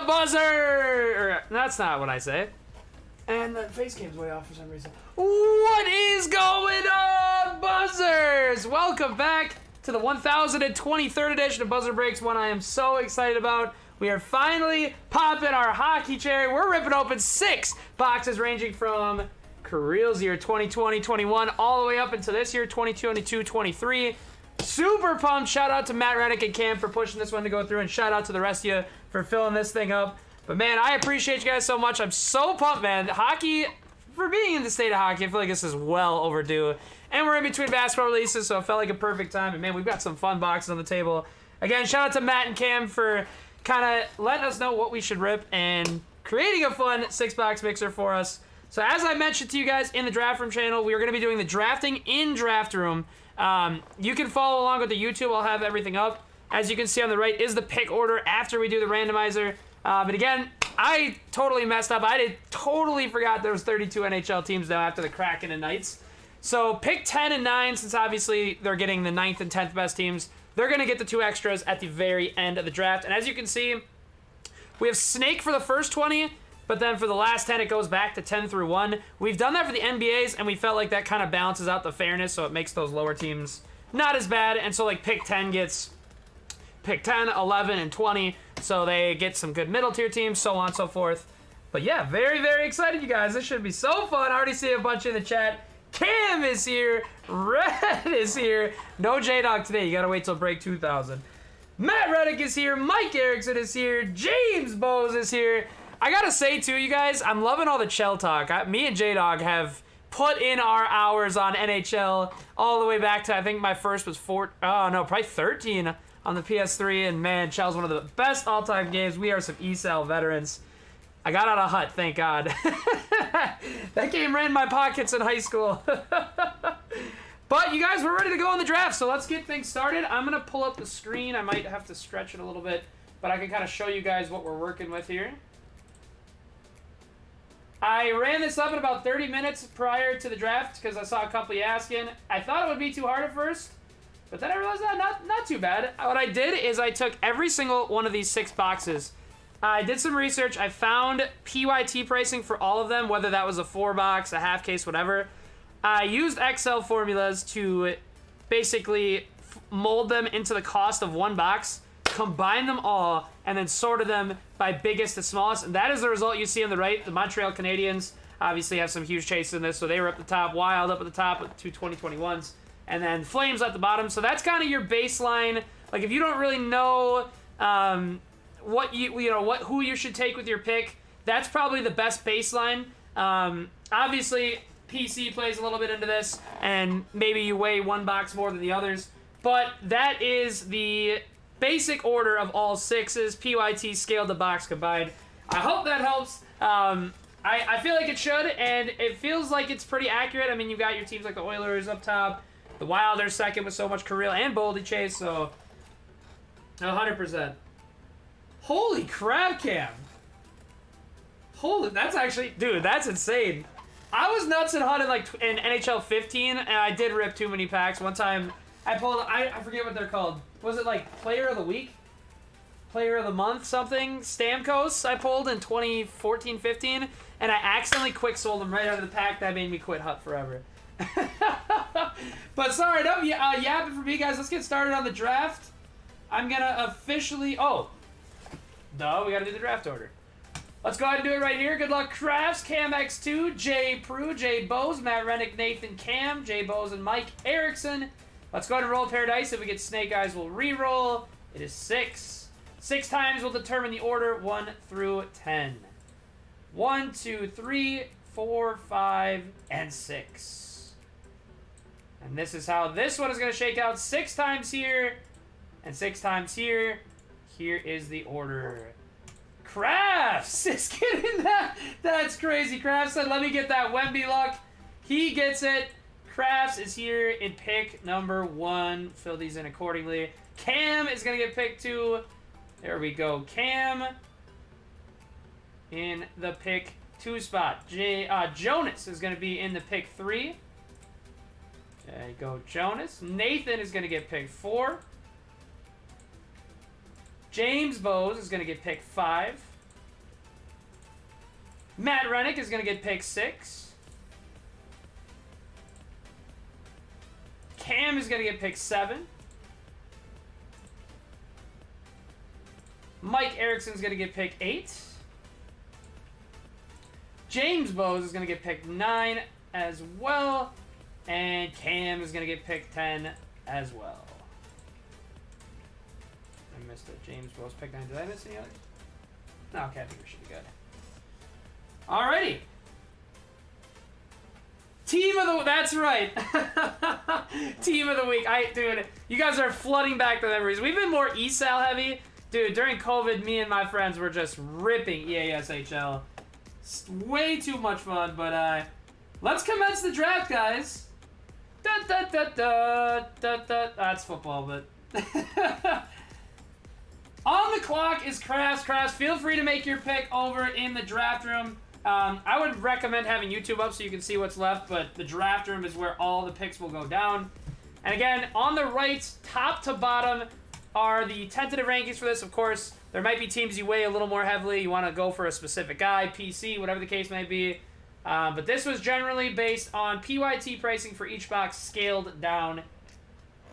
the buzzer! Or, that's not what I say. And the face cam's way off for some reason. What is going on, buzzers? Welcome back to the 1023rd edition of Buzzer Breaks, one I am so excited about. We are finally popping our hockey cherry. We're ripping open 6 boxes ranging from Kirill's year 2020-21 all the way up into this year 2022-23. Super pumped. Shout out to Matt Rennick and Cam for pushing this one to go through, and shout out to the rest of you for filling this thing up. But man, I appreciate you guys so much. I'm so pumped, man. Hockey, for being in the state of hockey, I feel like this is well overdue. And we're in between basketball releases, so it felt like a perfect time. And man, we've got some fun boxes on the table. Again, shout out to Matt and Cam for kind of letting us know what we should rip and creating a fun 6-box mixer for us. So as I mentioned to you guys in the Draft Room channel, we are going to be doing the drafting in Draft Room. You can follow along with the YouTube. I'll have everything up. As you can see on the right is the pick order after we do the randomizer. But again, I totally messed up. I totally forgot there was 32 NHL teams now after the Kraken and Knights. So pick 10 and 9, since obviously they're getting the 9th and 10th best teams. They're going to get the 2 extras at the very end of the draft. And as you can see, we have Snake for the first 20, but then for the last 10, it goes back to 10 through 1. We've done that for the NBAs, and we felt like that kind of balances out the fairness, so it makes those lower teams not as bad. And so like pick 10 gets pick 10, 11, and 20, so they get some good middle tier teams, so on and so forth. But yeah, very, very excited, you guys. This should be so fun. I already see a bunch in the chat. Cam is here. Red is here. No J-Dog today. You gotta wait till break 2000. Matt Reddick is here. Mike Erickson is here. James Bowes is here. I gotta say, too, you guys, I'm loving all the Chell talk. Me and J-Dog have put in our hours on NHL all the way back to, I think my first was probably 13 on the PS3. And man, Chell's one of the best all-time games. We are some ESAL veterans. I got out of Hut, thank God. That game ran my pockets in high school. But you guys, we're ready to go on the draft, so let's get things started. I'm going to pull up the screen. I might have to stretch it a little bit, but I can kind of show you guys what we're working with here. I ran this up in about 30 minutes prior to the draft because I saw a couple of you asking. I thought it would be too hard at first, but then I realized not too bad. What I did is I took every single one of these 6 boxes. I did some research. I found PYT pricing for all of them, whether that was a 4-box, a half case, whatever. I used Excel formulas to basically mold them into the cost of 1 box, combine them all, and then sorted them by biggest to smallest. And that is the result you see on the right. The Montreal Canadiens obviously have some huge chases in this, so they were up the top. Wild up at the top with 2 2021s. And then Flames at the bottom. So that's kind of your baseline. Like, if you don't really know who you should take with your pick, that's probably the best baseline. Obviously, PC plays a little bit into this, and maybe you weigh 1 box more than the others, but that is the basic order of all 6s, PYT, scaled to box combined. I hope that helps. I feel like it should, and it feels like it's pretty accurate. I mean, you've got your teams like the Oilers up top, the Wild are second with so much Kirill and Boldy Chase, so 100%. Holy crap, Cam. That's actually, dude, that's insane. I was nuts and hot in NHL 15, and I did rip too many packs. One time, I pulled, I forget what they're called. Was it like Player of the Week? Player of the Month, something? Stamkos I pulled in 2014-15, and I accidentally quick sold them right out of the pack. That made me quit Hut forever. But sorry, no yapping for me, guys. Let's get started on the draft. I'm going to officially, we got to do the draft order. Let's go ahead and do it right here. Good luck, Crafts, Cam X2, Jay Prue, Jay Bowes, Matt Rennick, Nathan Cam, Jay Bowes, and Mike Erickson. Let's go ahead and roll a pair of dice. If we get Snake Eyes, we'll re-roll. It is 6. 6 times will determine the order 1 through 10. 1, 2, 3, 4, 5, and 6. And this is how this one is going to shake out. 6 times here, and 6 times here. Here is the order. Crafts is getting that. That's crazy. Crafts said, let me get that Wemby luck. He gets it. Crafts is here in pick number 1. Fill these in accordingly. Cam is going to get pick 2. There we go. Cam in the pick 2 spot. Jonas is going to be in the pick 3. There you go, Jonas. Nathan is going to get pick 4. James Bowes is going to get pick 5. Matt Rennick is going to get pick 6. Cam is going to get pick 7. Mike Erickson's going to get pick 8. James Bowes is going to get pick 9 as well. And Cam is going to get pick 10 as well. I missed it. James Bowes pick 9. Did I miss any others? No, okay, I think we should be good. Alrighty. Team of the... That's right. Team of the week. Dude, you guys are flooding back the memories. We've been more ESAL heavy. Dude, during COVID, me and my friends were just ripping EASHL. Way too much fun, but let's commence the draft, guys. Da, da, da, da, da, da. That's football, but... On the clock is Crafts. Crafts, feel free to make your pick over in the draft room. I would recommend having YouTube up so you can see what's left, but the draft room is where all the picks will go down. And again, on the right, top to bottom, are the tentative rankings for this. Of course, there might be teams you weigh a little more heavily. You want to go for a specific guy, PC, whatever the case may be. But this was generally based on PYT pricing for each box scaled down.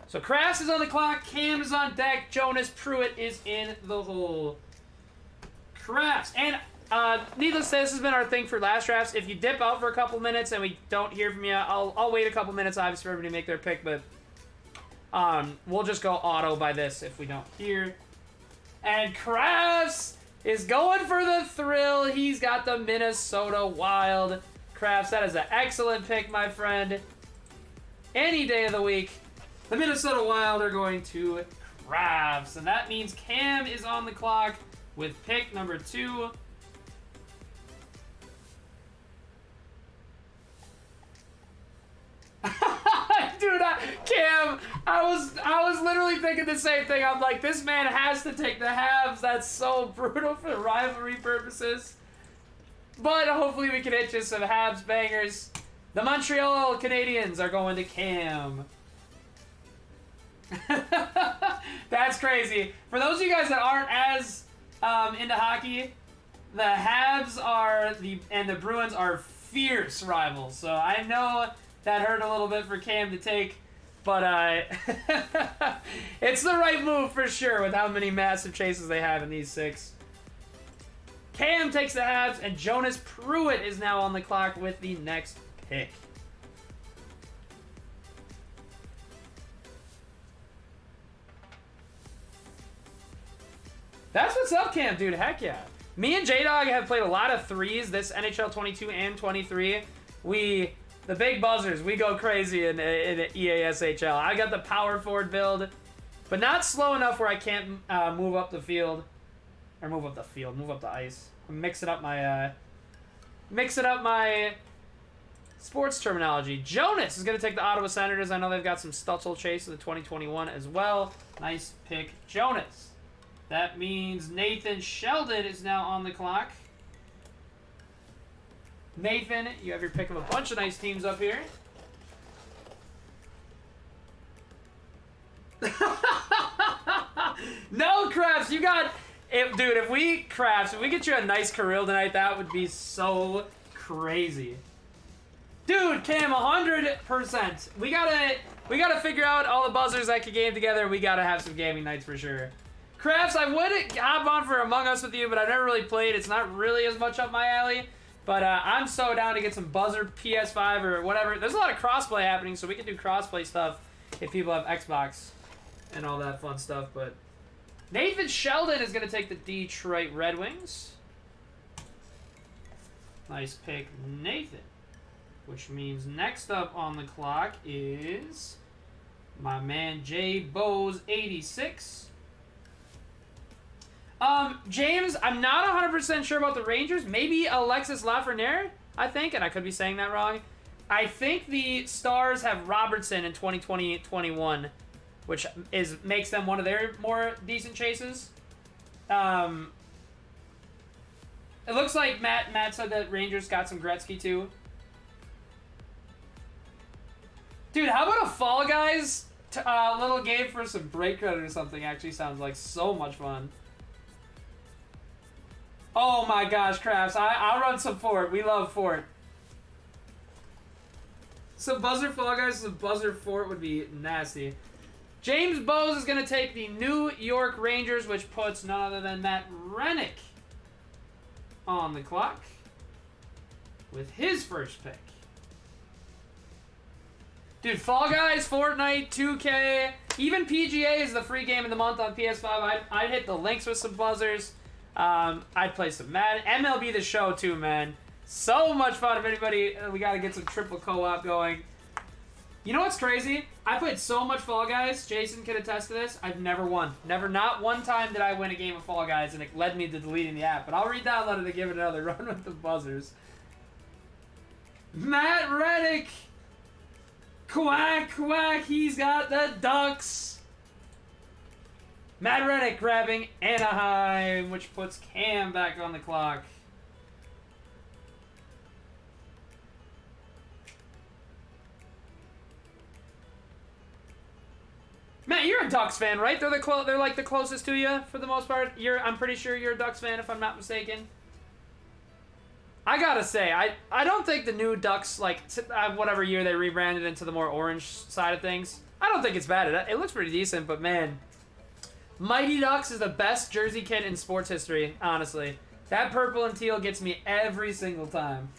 So Crafts is on the clock, Cam is on deck, Jonas Pruitt is in the hole. Crafts. And needless to say, this has been our thing for last drafts. If you dip out for a couple minutes and we don't hear from you, I'll wait a couple minutes, obviously, for everybody to make their pick, but we'll just go auto by this if we don't hear. And Crafts is going for the thrill. He's got the Minnesota Wild. Crafts, that is an excellent pick, my friend. Any day of the week, the Minnesota Wild are going to Crafts. And that means Cam is on the clock with pick number 2. Dude, Cam, I was literally thinking the same thing. I'm like, this man has to take the Habs. That's so brutal for rivalry purposes. But hopefully we can hit you some Habs bangers. The Montreal Canadiens are going to Cam. That's crazy. For those of you guys that aren't as into hockey, the Habs and the Bruins are fierce rivals. So I know that hurt a little bit for Cam to take, but it's the right move for sure with how many massive chases they have in these 6. Cam takes the Habs, and Jonas Pruitt is now on the clock with the next pick. That's what's up, Cam, dude. Heck yeah. Me and J-Dog have played a lot of 3s this NHL 22 and 23. The big buzzers, we go crazy in EASHL. I got the power forward build, but not slow enough where I can't move up the field. Or move up the ice. I'm mixing up my sports terminology. Jonas is going to take the Ottawa Senators. I know they've got some Stutzel chase in the 2021 as well. Nice pick, Jonas. That means Nathan Sheldon is now on the clock. Nathan, you have your pick of a bunch of nice teams up here. No, Crafts, you got... dude, if we get you a nice Kirill tonight, that would be so crazy. Dude, Cam, 100%. We gotta figure out all the buzzers that could game together. We gotta have some gaming nights for sure. Crafts, I would hop on for Among Us with you, but I've never really played. It's not really as much up my alley. But I'm so down to get some buzzer PS5 or whatever. There's a lot of crossplay happening, so we can do crossplay stuff if people have Xbox and all that fun stuff. But Nathan Sheldon is going to take the Detroit Red Wings. Nice pick, Nathan. Which means next up on the clock is my man Jay Bowes, 86. James, I'm not 100% sure about the Rangers. Maybe Alexis Lafreniere, I think, and I could be saying that wrong. I think the Stars have Robertson in 2020-21, which makes them one of their more decent chases. It looks like Matt said that Rangers got some Gretzky too. Dude, how about a Fall Guys little game for some break credit or something? Actually sounds like so much fun. Oh my gosh, Crafts. I'll run some Fort. We love Fort. Some buzzer Fall Guys, some buzzer Fort would be nasty. James Bowes is going to take the New York Rangers, which puts none other than Matt Rennick on the clock with his first pick. Dude, Fall Guys, Fortnite, 2K, even PGA is the free game of the month on PS5. I'd hit the links with some buzzers. I'd play some Madden. MLB The Show, too, man. So much fun. If anybody, we got to get some triple co-op going. You know what's crazy? I played so much Fall Guys. Jason can attest to this. I've never won. Not one time did I win a game of Fall Guys, and it led me to deleting the app. But I'll re-download it to give it another run with the buzzers. Matt Reddick. Quack, quack. He's got the Ducks. Matt Reddick grabbing Anaheim, which puts Cam back on the clock. Matt, you're a Ducks fan, right? They're like the closest to you for the most part. I'm pretty sure you're a Ducks fan, if I'm not mistaken. I gotta say, I don't think the new Ducks, like whatever year they rebranded into the more orange side of things, I don't think it's bad. It looks pretty decent, but man, Mighty Ducks is the best jersey kit in sports history. Honestly, that purple and teal gets me every single time.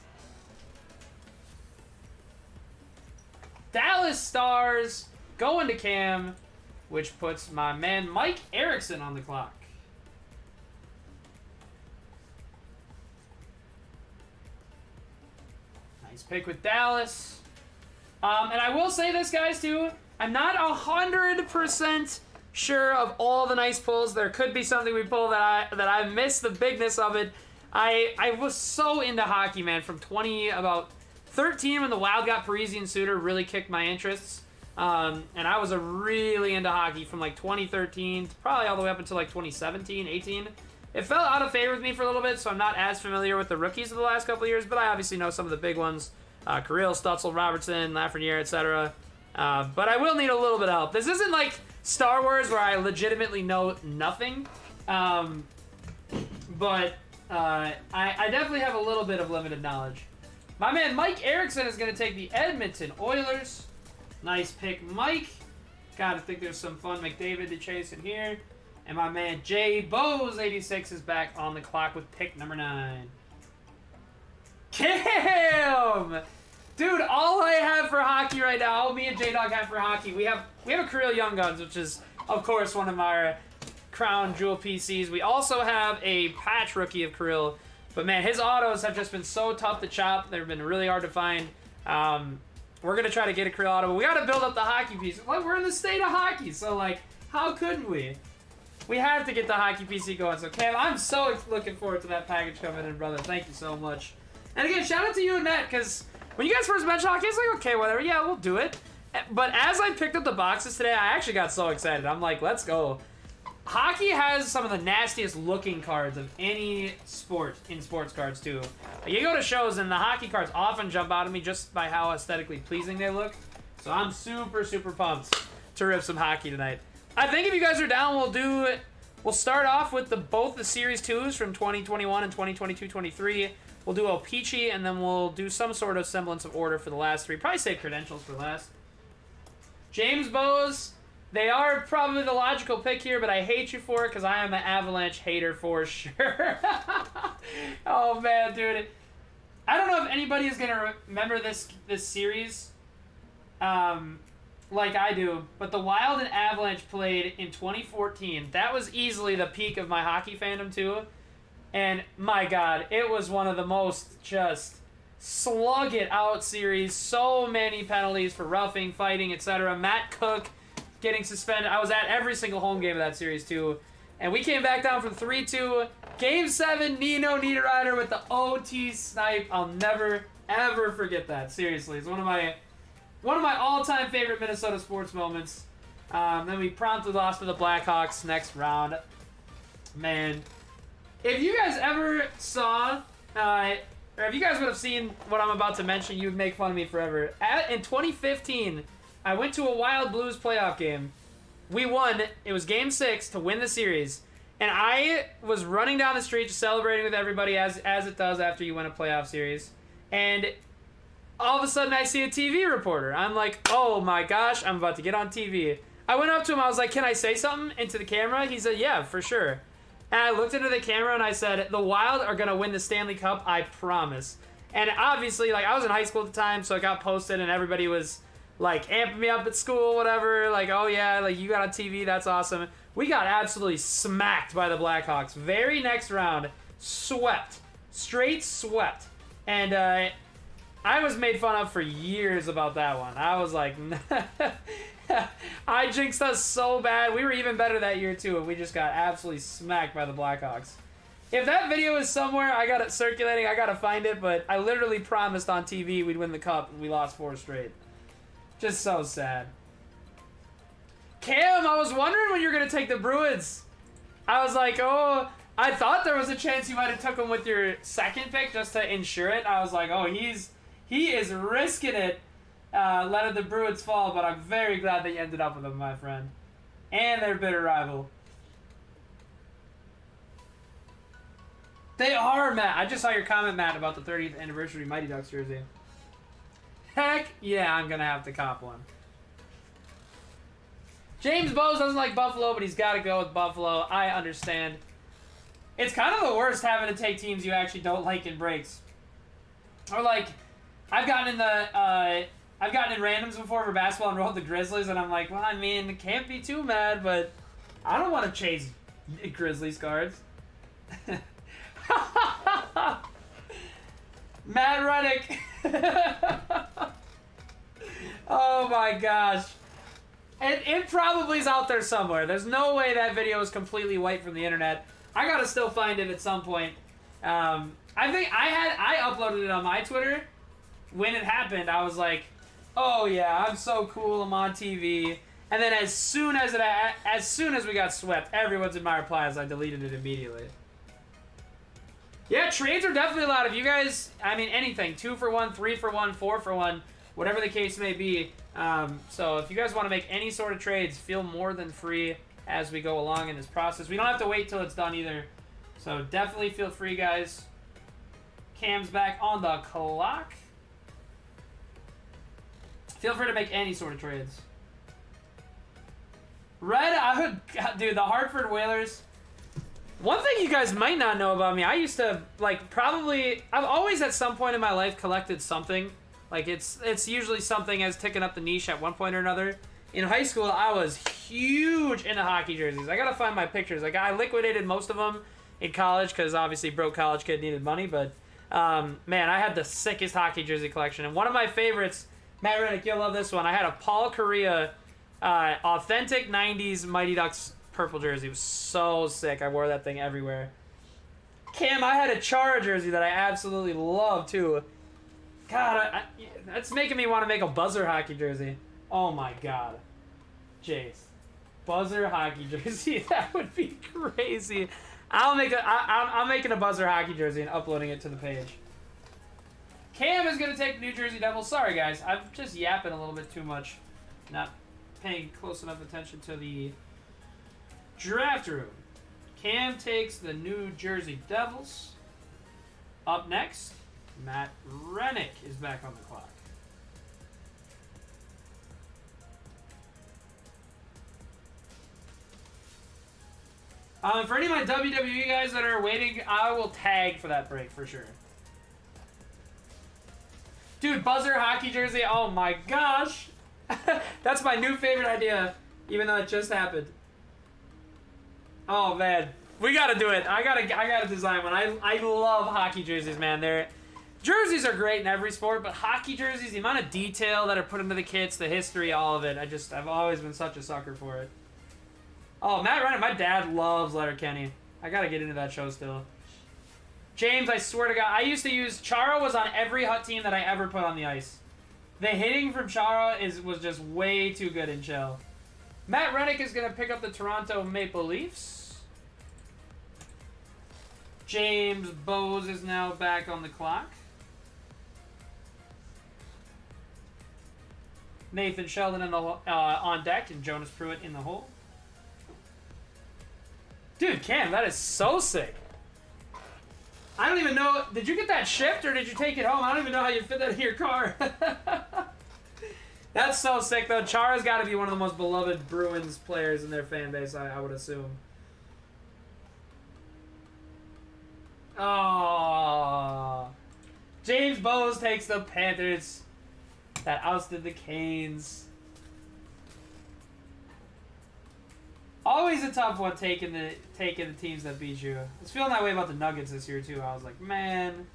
Dallas Stars going to Cam, which puts my man Mike Erickson on the clock. Nice pick with Dallas. And I will say this, guys, too. I'm not 100% sure of all the nice pulls. There could be something we pull that I missed the bigness of it. I was so into hockey, man, from about 13 when the Wild got Parisian Suitor really kicked my interests. And I was really into hockey from like 2013 probably all the way up until like 2017, 18. It fell out of favor with me for a little bit, so I'm not as familiar with the rookies of the last couple of years, but I obviously know some of the big ones. Kirill, Stutzel, Robertson, Lafreniere, etc. But I will need a little bit of help. This isn't like Star Wars where I legitimately know nothing. But I definitely have a little bit of limited knowledge. My man Mike Erickson is going to take the Edmonton Oilers. Nice pick, Mike. Gotta think there's some fun McDavid to chase in here. And my man Jay Bowes, 86, is back on the clock with pick number 9. Cam! Dude, all I have for hockey right now, all me and J-Dog have for hockey, we have a Kirill Young Guns, which is, of course, one of our crown jewel PCs. We also have a patch rookie of Kirill. But, man, his autos have just been so tough to chop. They've been really hard to find. We're going to try to get a Kirill auto, but we got to build up the hockey piece. Like, we're in the state of hockey, so, like, how couldn't we? We have to get the hockey PC going. So, Cam, I'm so looking forward to that package coming in, brother. Thank you so much. And, again, shout out to you and Matt, because when you guys first mentioned hockey, it's like, okay, whatever. Yeah, we'll do it. But as I picked up the boxes today, I actually got so excited. I'm like, let's go. Hockey has some of the nastiest looking cards of any sport in sports cards, too. You go to shows, and the hockey cards often jump out at me just by how aesthetically pleasing they look. So I'm super, super pumped to rip some hockey tonight. I think if you guys are down, we'll start off with both the Series 2s from 2021 and 2022-23. We'll do O-Pee-Chee, and then we'll do some sort of semblance of order for the last 3. Probably save credentials for last. James Bowes. They are probably the logical pick here, but I hate you for it because I am an Avalanche hater for sure. Oh, man, dude. I don't know if anybody is going to remember this series like I do, but the Wild and Avalanche played in 2014. That was easily the peak of my hockey fandom, too. And, my God, it was one of the most just slug-it-out series. So many penalties for roughing, fighting, etc. Matt Cook getting suspended. I was at every single home game of that series, too. And we came back down from 3-2. Game 7, Nino Niederreiter with the OT snipe. I'll never, ever forget that. Seriously. It's one of my all-time favorite Minnesota sports moments. Then we promptly lost to the Blackhawks next round. Man. If you guys ever saw, or if you guys would have seen what I'm about to mention, you would make fun of me forever. In 2015... I went to a Wild Blues playoff game. We won. It was Game 6 to win the series. And I was running down the street, just celebrating with everybody as it does after you win a playoff series. And all of a sudden, I see a TV reporter. I'm like, oh my gosh, I'm about to get on TV. I went up to him. I was like, can I say something into the camera? He said, yeah, for sure. And I looked into the camera and I said, the Wild are going to win the Stanley Cup, I promise. And obviously, like, I was in high school at the time, so it got posted and everybody was, like, amping me up at school, whatever. Like, oh yeah, like, you got on TV, that's awesome. We got absolutely smacked by the Blackhawks. Very next round, swept. Straight swept. And I was made fun of for years about that one. I was like, I jinxed us so bad. We were even better that year, too, and we just got absolutely smacked by the Blackhawks. If that video is somewhere, I got it circulating, I got to find it, but I literally promised on TV we'd win the Cup, and we lost 4 straight. Just so sad. Cam, I was wondering when you were going to take the Bruins. I was like, oh, I thought there was a chance you might have took him with your second pick just to ensure it. I was like, oh, he is risking it, letting the Bruins fall, but I'm very glad that you ended up with them, my friend. And their bitter rival. They are, Matt. I just saw your comment, Matt, about the 30th anniversary Mighty Ducks jersey. Heck yeah, I'm going to have to cop one. James Bowes doesn't like Buffalo, but he's got to go with Buffalo. I understand. It's kind of the worst having to take teams you actually don't like in breaks. Or like, I've gotten in randoms before for basketball and rolled the Grizzlies, and I'm like, well, I mean, can't be too mad, but I don't want to chase Grizzlies cards. Matt Reddick. Oh my gosh. It probably is out there somewhere. There's no way that video is completely wiped from the internet. I gotta still find it at some point. I think I uploaded it on my Twitter. When it happened, I was like, oh yeah, I'm so cool, I'm on TV. And then as soon as we got swept, everyone's in my replies, I deleted it immediately. Yeah, trades are definitely allowed. If you guys, I mean, anything, 2 for 1, 3 for 1, 4 for 1, whatever the case may be. So if you guys want to make any sort of trades, feel more than free as we go along in this process. We don't have to wait till it's done either. So definitely feel free, guys. Cam's back on the clock. Feel free to make any sort of trades. Red, dude, the Hartford Whalers. One thing you guys might not know about me, I used to, like, I've always at some point in my life collected something. Like, it's usually something as ticking up the niche at one point or another. In high school, I was huge into hockey jerseys. I gotta find my pictures. Like, I liquidated most of them in college because obviously broke college kid needed money. But, man, I had the sickest hockey jersey collection. And one of my favorites, Matt Reddick, you'll love this one. I had a Paul Kariya authentic 90s Mighty Ducks purple jersey. It was so sick. I wore that thing everywhere. Cam, I had a Chara jersey that I absolutely love too. God, that's making me want to make a buzzer hockey jersey. Oh my god. Jace. Buzzer hockey jersey. That would be crazy. I'm making a buzzer hockey jersey and uploading it to the page. Cam is going to take the New Jersey Devils. Sorry guys, I'm just yapping a little bit too much. Not paying close enough attention to the draft room. Cam takes the New Jersey Devils. Up next, Matt Rennick is back on the clock. For any of my WWE guys that are waiting, I will tag for that break for sure. Dude, buzzer hockey jersey, oh my gosh. That's my new favorite idea, even though it just happened. Oh man, we gotta do it. I gotta design one. I love hockey jerseys, man. Jerseys are great in every sport, but hockey jerseys, the amount of detail that are put into the kits, the history, all of it. I've always been such a sucker for it. Oh, Matt Ryan, my dad loves Letterkenny. I gotta get into that show still. James, I swear to God, I used to use Chara was on every Hut team that I ever put on the ice. The hitting from Chara was just way too good in Shell. Matt Rennick is gonna pick up the Toronto Maple Leafs. James Bowes is now back on the clock. Nathan Sheldon on deck and Jonas Pruitt in the hole. Dude, Cam, that is so sick. I don't even know. Did you get that shipped or did you take it home? I don't even know how you fit that in your car. That's so sick, though. Chara's got to be one of the most beloved Bruins players in their fan base, I would assume. Oh, James Bowes takes the Panthers that ousted the Canes. Always a tough one taking the teams that beat you. I was feeling that way about the Nuggets this year too. I was like, man.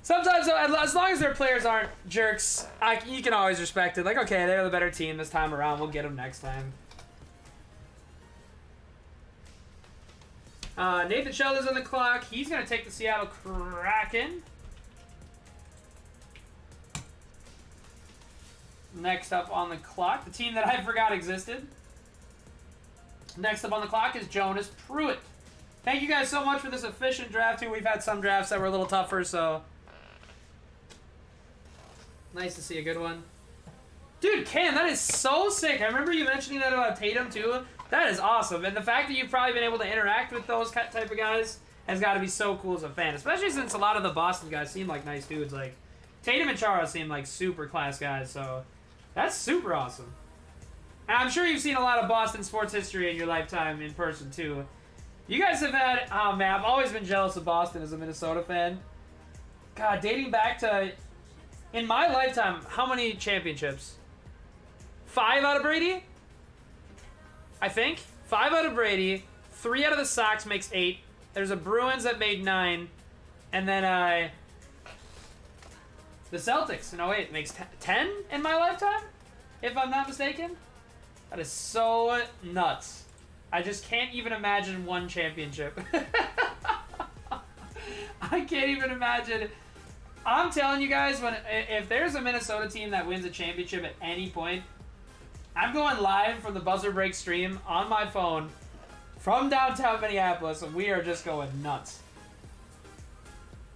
Sometimes, as long as their players aren't jerks, you can always respect it. Like, okay, they're the better team this time around. We'll get them next time. Nathan Sheldon's on the clock. He's going to take the Seattle Kraken. Next up on the clock, the team that I forgot existed. Next up on the clock is Jonas Pruitt. Thank you guys so much for this efficient draft, too. We've had some drafts that were a little tougher, so nice to see a good one. Dude, Cam, that is so sick. I remember you mentioning that about Tatum, too. That is awesome. And the fact that you've probably been able to interact with those type of guys has got to be so cool as a fan, especially since a lot of the Boston guys seem like nice dudes. Like, Tatum and Chara seem like super class guys, so that's super awesome. And I'm sure you've seen a lot of Boston sports history in your lifetime in person, too. You guys have had... Oh, man, I've always been jealous of Boston as a Minnesota fan. God, dating back to... In my lifetime, how many championships? 5 out of Brady? I think. 5 out of Brady. 3 out of the Sox makes 8. There's a Bruins that made 9. And then the Celtics in 08 makes 10 in my lifetime? If I'm not mistaken? That is so nuts. I just can't even imagine one championship. I can't even imagine. I'm telling you guys, if there's a Minnesota team that wins a championship at any point, I'm going live from the Buzzer Break stream on my phone from downtown Minneapolis, and we are just going nuts.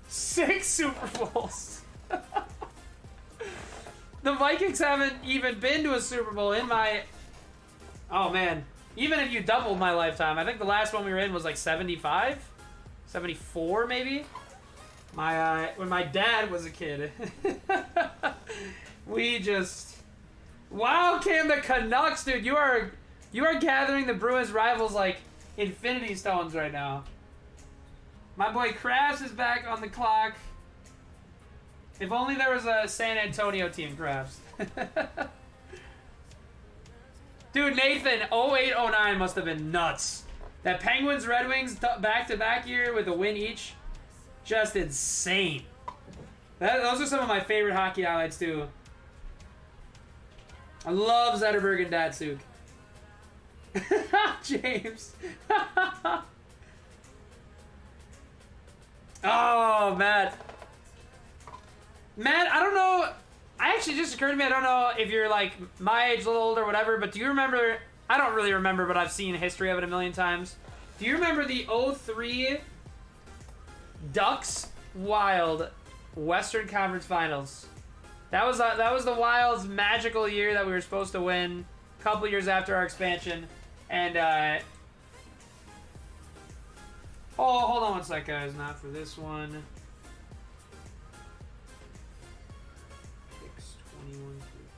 6 Super Bowls. The Vikings haven't even been to a Super Bowl in my... Oh, man. Even if you doubled my lifetime, I think the last one we were in was like 75? 74, maybe? When my dad was a kid. We just... Wow, Cam, the Canucks, dude. You are gathering the Bruins rivals like infinity stones right now. My boy Krabs is back on the clock. If only there was a San Antonio team, Krabs. Dude, Nathan, 08-09 must have been nuts. That Penguins-Red Wings back-to-back year with a win each, just insane. Those are some of my favorite hockey highlights, too. I love Zetterberg and Datsuk. James. Oh, Matt. Matt, I don't know. I actually just occurred to me, I don't know if you're like my age, a little older, whatever, but do you remember? I don't really remember, but I've seen history of it a million times. Do you remember the 03 Ducks Wild Western Conference Finals? That was the Wild's magical year that we were supposed to win a couple years after our expansion. And oh, hold on one sec, guys. Not for this one. 621 through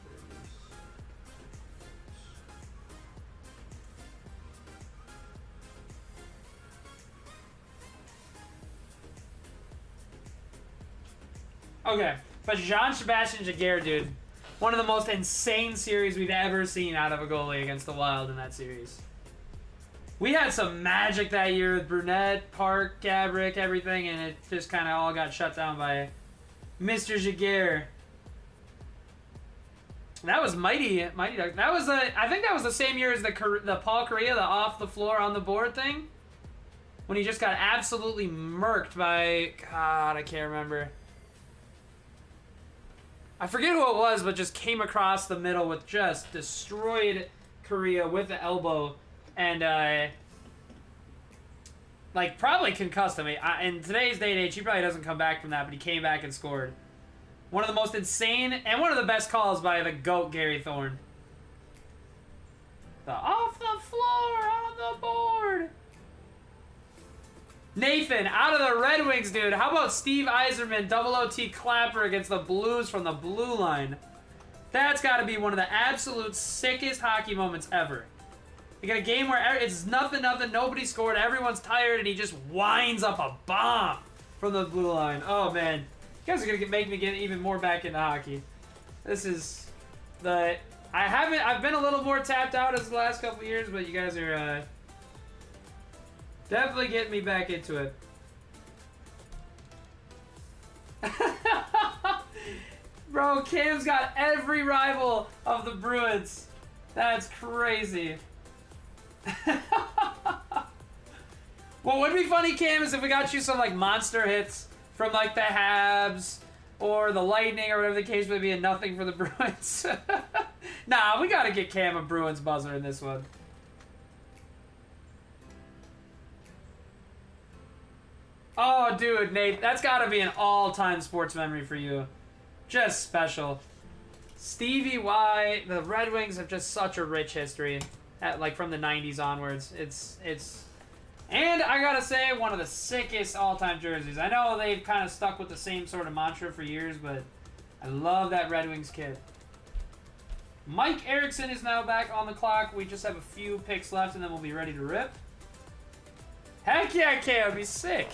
30. Okay. But Jean-Sebastien Jaguar, dude, one of the most insane series we've ever seen out of a goalie against the Wild in that series. We had some magic that year with Brunette, Park, Gabrick, everything, and it just kind of all got shut down by Mr. Jaguar. That was mighty. That was I think that was the same year as the Paul Kariya, the off the floor on the board thing, when he just got absolutely murked by I can't remember. I forget who it was, but just came across the middle with just destroyed Korea with the elbow and like probably concussed him. In today's day and age, he probably doesn't come back from that, but he came back and scored. One of the most insane and one of the best calls by the GOAT Gary Thorne. The off the floor on on board. Nathan, out of the Red Wings, dude. How about Steve Yzerman, double OT clapper against the Blues from the blue line? That's got to be one of the absolute sickest hockey moments ever. You got a game where it's nothing, nobody scored, everyone's tired, and he just winds up a bomb from the blue line. Oh, man. You guys are going to make me get even more back into hockey. This is the... I've been a little more tapped out as the last couple years, but you guys are definitely getting me back into it. Bro, Cam's got every rival of the Bruins. That's crazy. What would be funny, Cam, is if we got you some like monster hits from like the Habs or the Lightning or whatever the case may be, and nothing for the Bruins. Nah, we gotta get Cam a Bruins buzzer in this one. Oh, dude, Nate, that's gotta be an all-time sports memory for you. Just special. Stevie Y, the Red Wings have just such a rich history, like from the 90s onwards. It's, and I gotta say, one of the sickest all-time jerseys. I know they've kind of stuck with the same sort of mantra for years, but I love that Red Wings kit. Mike Erickson is now back on the clock. We just have a few picks left, and then we'll be ready to rip. Heck yeah, K, would be sick.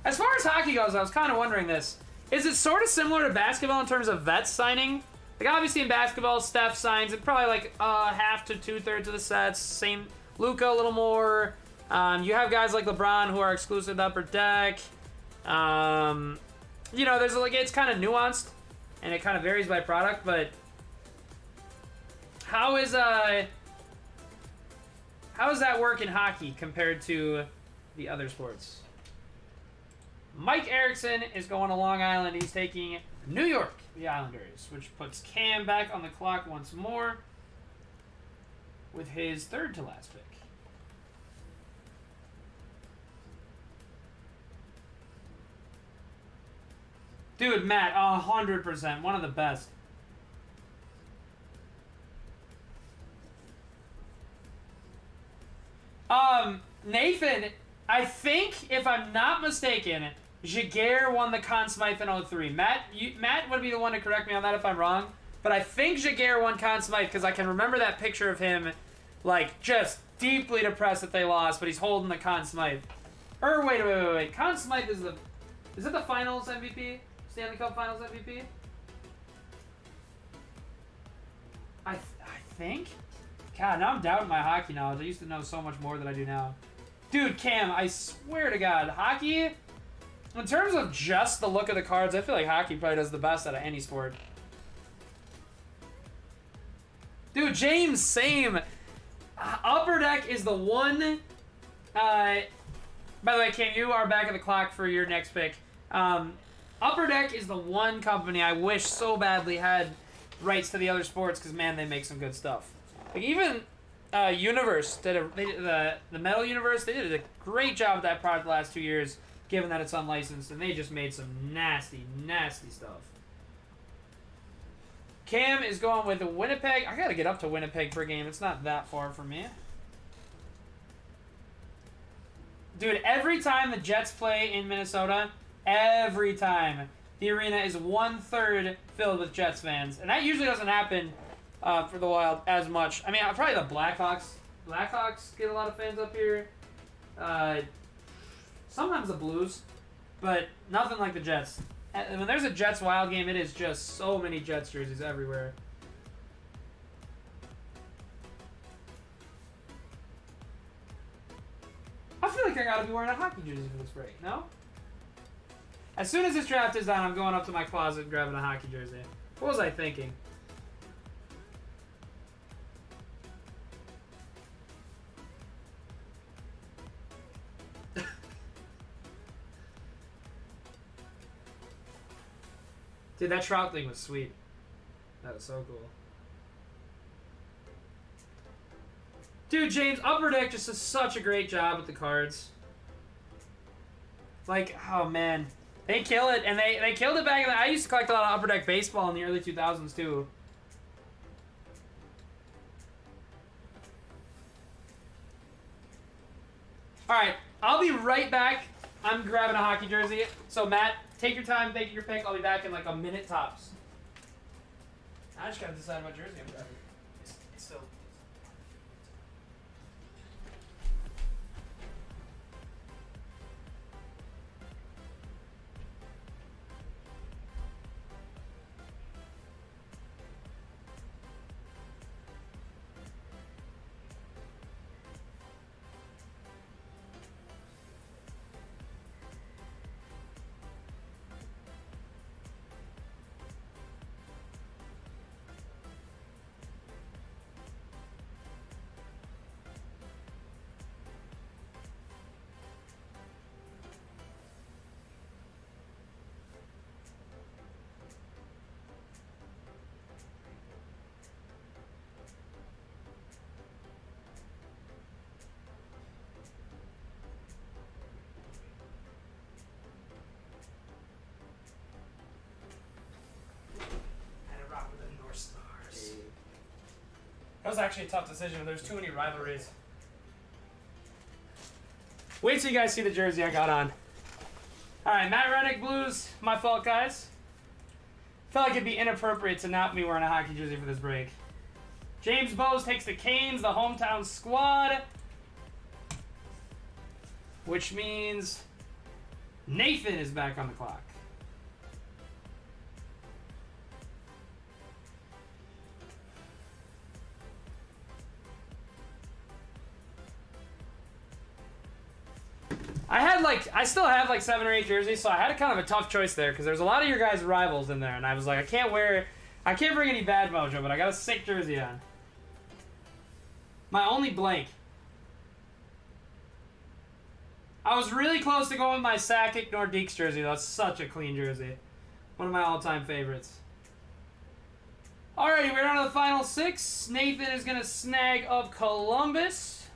As far as hockey goes, I was kind of wondering this. Is it sort of similar to basketball in terms of vets signing? Like, obviously in basketball, Steph signs at probably like half to two-thirds of the sets. Same, Luka a little more. You have guys like LeBron who are exclusive to Upper Deck. You know, there's like, it's kind of nuanced, and it kind of varies by product, but how does that work in hockey compared to the other sports? Mike Erickson is going to Long Island. He's taking New York, the Islanders, which puts Cam back on the clock once more with his third to last pick. Dude, Matt, 100%. One of the best. Nathan, I think, if I'm not mistaken, Jaguar won the Conn Smythe in 03. Matt would be the one to correct me on that if I'm wrong, but I think Jaguar won Conn Smythe because I can remember that picture of him, like, just deeply depressed that they lost, but he's holding the Conn Smythe. Or, wait. Conn Smythe is it the Finals MVP? Stanley Cup Finals MVP? I think? God, now I'm doubting my hockey knowledge. I used to know so much more than I do now. Dude, Cam, I swear to God, hockey, in terms of just the look of the cards, I feel like hockey probably does the best out of any sport. Dude, James, same. Upper Deck is the one... by the way, Cam, you are back at the clock for your next pick. Upper Deck is the one company I wish so badly had rights to the other sports because, man, they make some good stuff. Like, even Universe, the Metal Universe, they did a great job with that product the last 2 years, given that it's unlicensed, and they just made some nasty, nasty stuff. Cam is going with Winnipeg. I gotta get up to Winnipeg per game. It's not that far from me. Dude, every time the Jets play in Minnesota, every time, the arena is 1/3 filled with Jets fans. And that usually doesn't happen for the Wild as much. I mean, probably the Blackhawks. Blackhawks get a lot of fans up here. Sometimes the Blues, but nothing like the Jets. And when there's a Jets Wild game, it is just so many Jets jerseys everywhere. I feel like I gotta be wearing a hockey jersey for this break, no? As soon as this draft is done, I'm going up to my closet and grabbing a hockey jersey. What was I thinking? Dude, that Trout thing was sweet. That was so cool. Dude, James, Upper Deck just does such a great job with the cards. Like, oh man. They kill it, and they killed it back in the... I used to collect a lot of Upper Deck baseball in the early 2000s, too. All right, I'll be right back. I'm grabbing a hockey jersey. So, Matt, take your time, make your pick. I'll be back in like a minute tops. I just got to decide what jersey I'm grabbing. It's still... That was actually a tough decision. There's too many rivalries. Wait till you guys see the jersey I got on. All right, Matt Reddick Blues. My fault, guys. Felt like it'd be inappropriate to not be wearing a hockey jersey for this break. James Bowes takes the Canes, the hometown squad. Which means Nathan is back on the clock. I still have like 7 or 8 jerseys, so I had a kind of a tough choice there because there's a lot of your guys' rivals in there, and I was like, I can't bring any bad mojo, but I got a sick jersey on. My only blank. I was really close to going with my Sakic Nordiques jersey. That's such a clean jersey. One of my all-time favorites. Alrighty, we're on to the final 6. Nathan is going to snag up Columbus,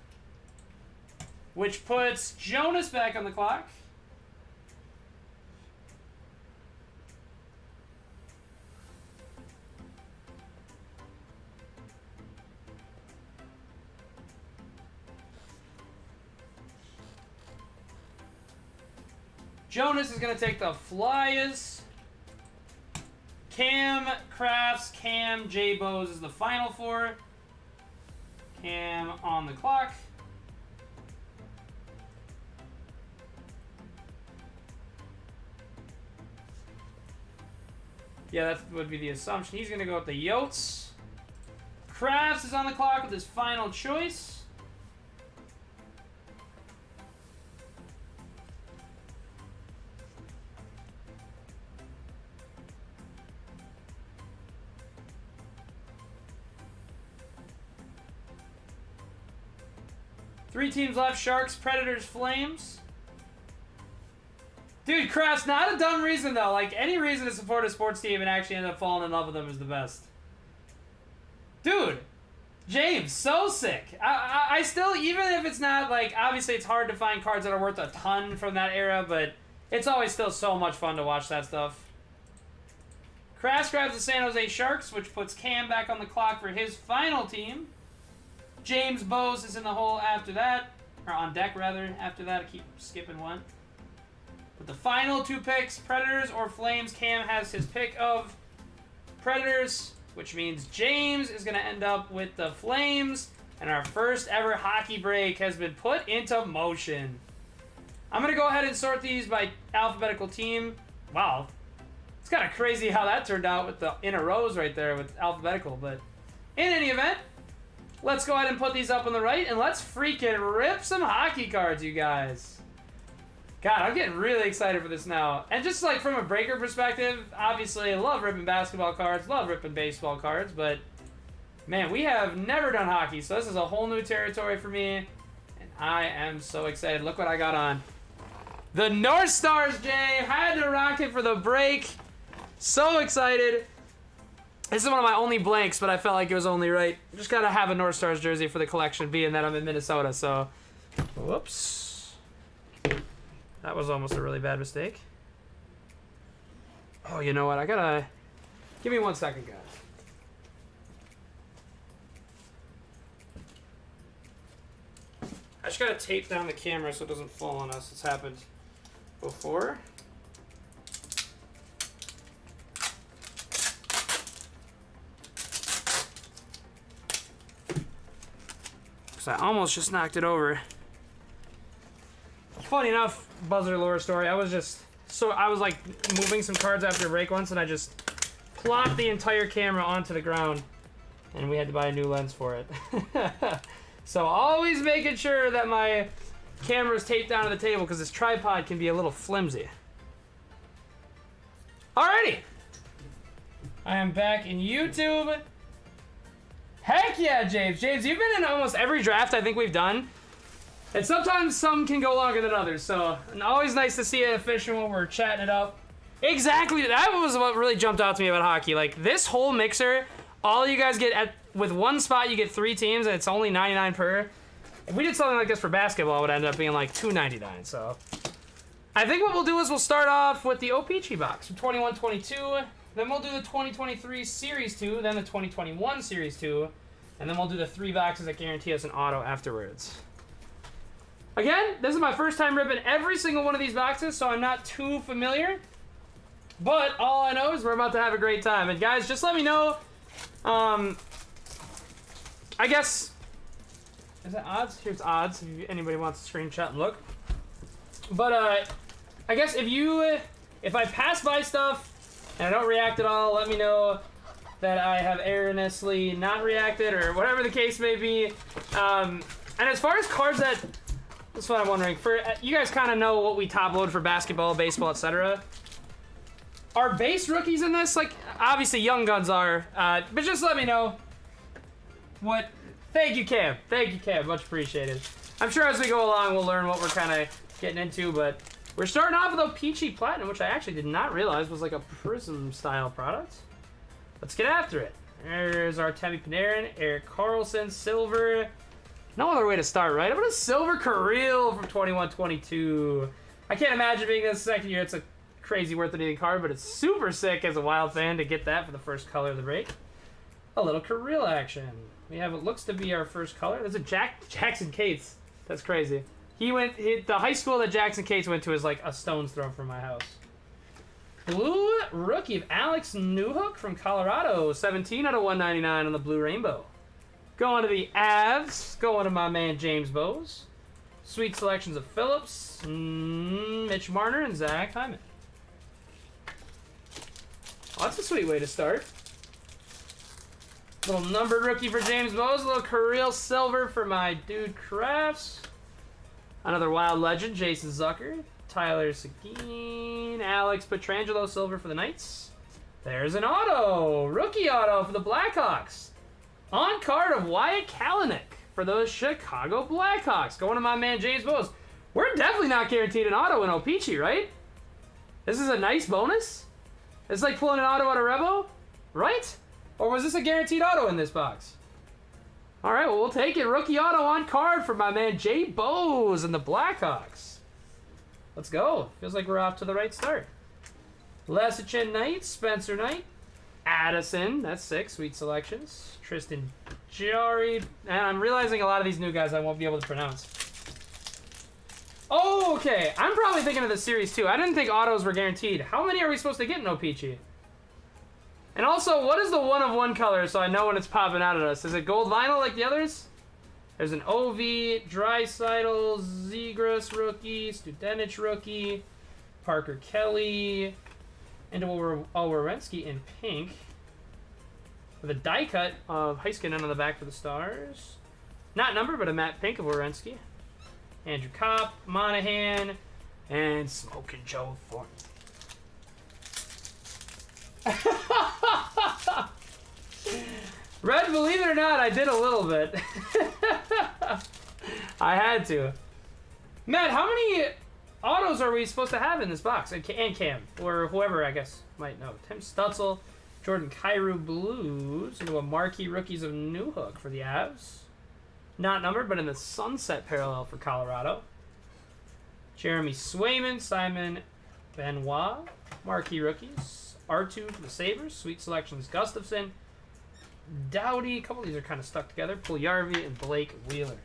which puts Jonas back on the clock. Jonas is going to take the Flyers. Cam, Crafts, Cam, J. Bowes is the final 4. Cam on the clock. Yeah, that would be the assumption. He's going to go with the Yotes. Crafts is on the clock with his final choice. Three teams left: Sharks, Predators, Flames. Dude, Crafts, not a dumb reason though. Like, any reason to support a sports team and actually end up falling in love with them is the best. Dude, James, so sick. I still, even if it's not, like, obviously it's hard to find cards that are worth a ton from that era, but it's always still so much fun to watch that stuff. Crafts grabs the San Jose Sharks, which puts Cam back on the clock for his final team. James Bowes is in the hole after that, or on deck rather, after that. I keep skipping one. But the final 2 picks, Predators or Flames, Cam has his pick of Predators, which means James is going to end up with the Flames, and our first ever hockey break has been put into motion. I'm going to go ahead and sort these by alphabetical team. Wow. It's kind of crazy how that turned out with the inner rows right there with alphabetical, but in any event, let's go ahead and put these up on the right, and let's freaking rip some hockey cards, you guys. God, I'm getting really excited for this now. And just like from a breaker perspective, obviously I love ripping basketball cards, love ripping baseball cards, but man, we have never done hockey, so this is a whole new territory for me, and I am so excited. Look what I got on. The North Stars, Jay. Had to rock it for the break. So excited. This is one of my only blanks, but I felt like it was only right. Just gotta have a North Stars jersey for the collection, being that I'm in Minnesota, so. Whoops. That was almost a really bad mistake. Oh, you know what? I gotta... Give me 1 second, guys. I just just gotta tape down the camera so it doesn't fall on us. It's happened before. I almost just knocked it over. Funny enough, buzzer lore story. I was like moving some cards after a break once, and I just plopped the entire camera onto the ground, and we had to buy a new lens for it. So always making sure that my camera is taped down to the table because this tripod can be a little flimsy. Alrighty, I am back in YouTube. Heck yeah, James. James, you've been in almost every draft I think we've done. And sometimes some can go longer than others, so always nice to see it efficient when we're chatting it up. Exactly, that was what really jumped out to me about hockey. Like, this whole mixer, all you guys get, with one spot you get 3 teams, and it's only $99 per. If we did something like this for basketball, it would end up being like $2.99, so. I think what we'll do is we'll start off with the O-Pee-Chee box from 21-22. Then we'll do the 2023 Series 2, then the 2021 Series 2, and then we'll do the 3 boxes that guarantee us an auto afterwards. Again, this is my first time ripping every single one of these boxes, so I'm not too familiar. But all I know is we're about to have a great time. And guys, just let me know, I guess, is that odds? Here's odds, if anybody wants to screenshot and look. But I guess if I pass by stuff, and I don't react at all, let me know that I have erroneously not reacted or whatever the case may be. And as far as cards that's what I'm wondering. You guys kind of know what we top load for basketball, baseball, etc. Are base rookies in this? Like, obviously Young Guns are, but just let me know what. Thank you, Cam. Thank you, Cam. Much appreciated. I'm sure as we go along, we'll learn what we're kind of getting into, but we're starting off with O-Pee-Chee Platinum, which I actually did not realize was like a Prism-style product. Let's get after it. There's our Artemi Panarin, Erik Karlsson, Silver. No other way to start, right? I'm going to Silver Kirill from 21-22. I can't imagine being this second year. It's a crazy worth it card, but it's super sick as a Wild fan to get that for the first color of the break. A little Kirill action. We have what looks to be our first color. There's a Jackson Cates. That's crazy. The high school that Jackson Cates went to is like a stone's throw from my house. Blue rookie of Alex Newhook from Colorado. 17/199 on the Blue Rainbow. Going to the Avs. Going to my man James Bowes. Sweet selections of Phillips, Mitch Marner, and Zach Hyman. Oh, that's a sweet way to start. Little numbered rookie for James Bowes. A little Kirill Silver for my dude Crafts. Another Wild legend, Jason Zucker. Tyler Seguin. Alex Pietrangelo Silver for the Knights. There's an auto. Rookie auto for the Blackhawks. On card of Wyatt Kalynuk for those Chicago Blackhawks. Going to my man James Bowes. We're definitely not guaranteed an auto in O-Pee-Chee, right? This is a nice bonus? It's like pulling an auto out of Revo, right? Or was this a guaranteed auto in this box? All right, well, we'll take it. Rookie auto on card for my man Jay Bowes and the Blackhawks. Let's go. Feels like we're off to the right start. Lesichin Knight, Spencer Knight, Addison. That's 6 sweet selections. Tristan Jarry. And I'm realizing a lot of these new guys I won't be able to pronounce. Oh, okay. I'm probably thinking of the series too. I didn't think autos were guaranteed. How many are we supposed to get in O-Pee-Chee? And also, what is the 1 of 1 color so I know when it's popping out at us? Is it gold vinyl like the others? There's an OV, Draisaitl, Zegras rookie, Studenich rookie, Parker Kelly, and Werenski in pink. With a die cut of Heiskanen on the back for the Stars. Not numbered, but a matte pink of Werenski. Andrew Kopp, Monahan, and Smokin' Joe Thornton. Red, believe it or not, I did a little bit. I had to. Matt, how many autos are we supposed to have in this box? And Cam, or whoever, I guess, might know. Tim Stutzel, Jordan Kyrou Blues, into a marquee rookies of Newhook for the Avs. Not numbered, but in the sunset parallel for Colorado. Jeremy Swayman, Simon Benoit, marquee rookies. R2 for the Sabres, sweet selections Gustafson, Doughty, a couple of these are kind of stuck together, Puljujarvi, and Blake Wheeler.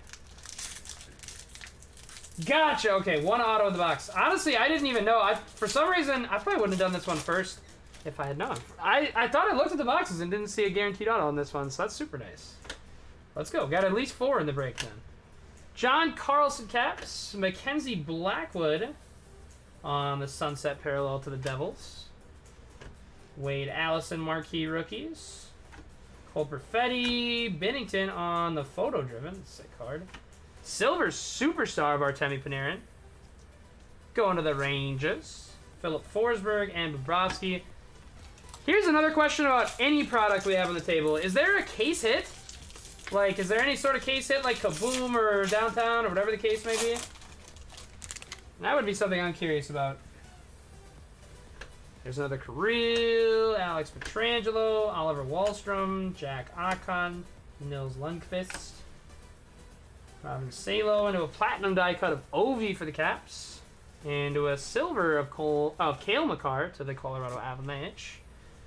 Gotcha. Okay, one auto in the box. Honestly, I didn't even know. For some reason, I probably wouldn't have done this one first if I had known. I thought I looked at the boxes and didn't see a guaranteed auto on this one, so that's super nice. Let's go. Got at least 4 in the break then. John Carlson caps. Mackenzie Blackwood on the sunset parallel to the Devils. Wade Allison marquee rookies. Cole Perfetti, Binnington on the photo driven. Sick card. Silver superstar of Artemi Panarin. Going to the Rangers. Philip Forsberg and Bobrovsky. Here's another question about any product we have on the table. Is there a case hit? Like, is there any sort of case hit like Kaboom or Downtown or whatever the case may be? That would be something I'm curious about. There's another Kirill, Alex Pietrangelo, Oliver Wahlstrom, Jack Ocon, Nils Lundqvist, Robin Salo into a platinum die cut of Ovi for the Caps, into a silver of Cale Makar to the Colorado Avalanche,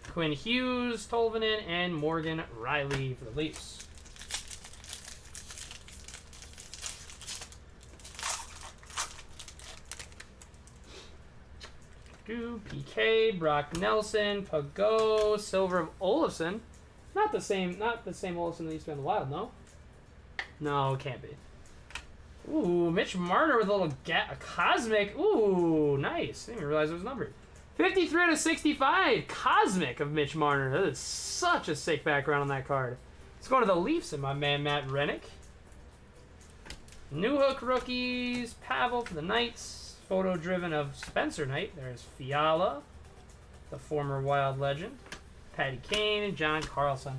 Quinn Hughes, Tolvanen, and Morgan Riley for the Leafs. PK, Brock Nelson, Pagot, silver of Olofsson. Not the same Olofsson that used to be on the Wild, no? No, it can't be. Ooh, Mitch Marner with a little a cosmic. Ooh, nice. I didn't even realize it was numbered. 53 to 65, cosmic of Mitch Marner. That is such a sick background on that card. Let's go to the Leafs and my man Matt Rennick. New Hook rookies, Pavel for the Knights. Photo driven of Spencer Knight. There's Fiala, the former Wild legend. Patty Kane and John Carlson.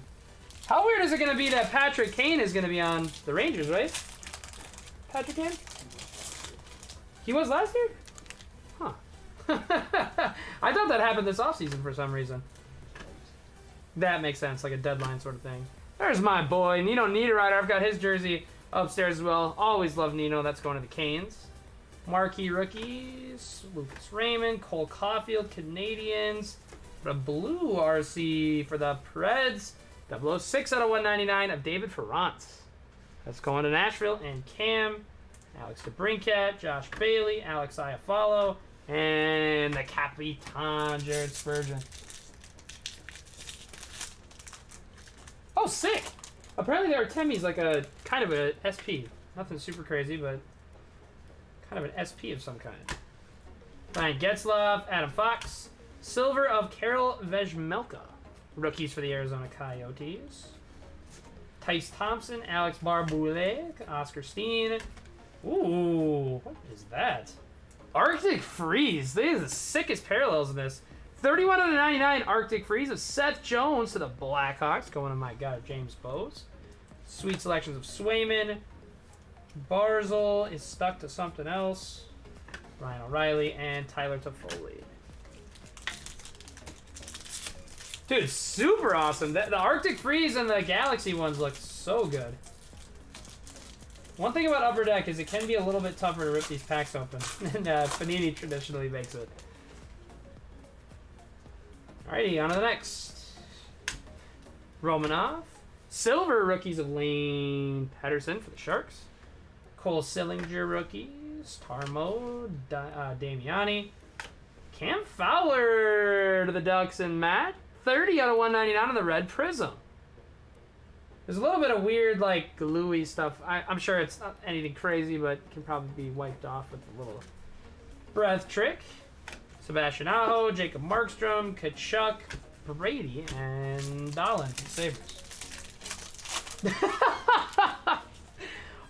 How weird is it going to be that Patrick Kane is going to be on the Rangers, right? Patrick Kane? He was last year? Huh. I thought that happened this offseason for some reason. That makes sense, like a deadline sort of thing. There's my boy, Nino Niederreiter. I've got his jersey upstairs as well. Always love Nino. That's going to the Canes. Marquee rookies, Lucas Raymond, Cole Caulfield, Canadians. The blue RC for the Preds. 006 out of 199 of David Ferrance. That's going to Nashville. And Cam, Alex DeBrincat, Josh Bailey, Alex Iafallo, and the Capitan, Jared Spurgeon. Oh, sick! Apparently there are Temis like a kind of a SP. Nothing super crazy, but kind of an SP of some kind. Ryan Getzlaf, Adam Fox. Silver of Karel Vejmelka. Rookies for the Arizona Coyotes. Tice Thompson, Alex Barboulek, Oscar Steen. Ooh, what is that? Arctic Freeze. These are the sickest parallels in this. 31 out of 99 Arctic Freeze of Seth Jones to the Blackhawks. Going to my guy, James Bowes. Sweet selections of Swayman. Barzal is stuck to something else. Ryan O'Reilly and Tyler Toffoli. Dude, super awesome. The Arctic Freeze and the Galaxy ones look so good. One thing about Upper Deck is it can be a little bit tougher to rip these packs open. And Panini traditionally makes it. Alrighty, on to the next. Romanov. Silver rookies of Lane Patterson for the Sharks. Cole Sillinger rookies. Tarmo, Damiani. Cam Fowler to the Ducks and Matt. 30 out of 199 on the Red Prism. There's a little bit of weird, like, gluey stuff. I'm sure it's not anything crazy, but can probably be wiped off with a little breath trick. Sebastian Aho, Jacob Markstrom, Kachuk, Brady, and Dahlin for the Sabres.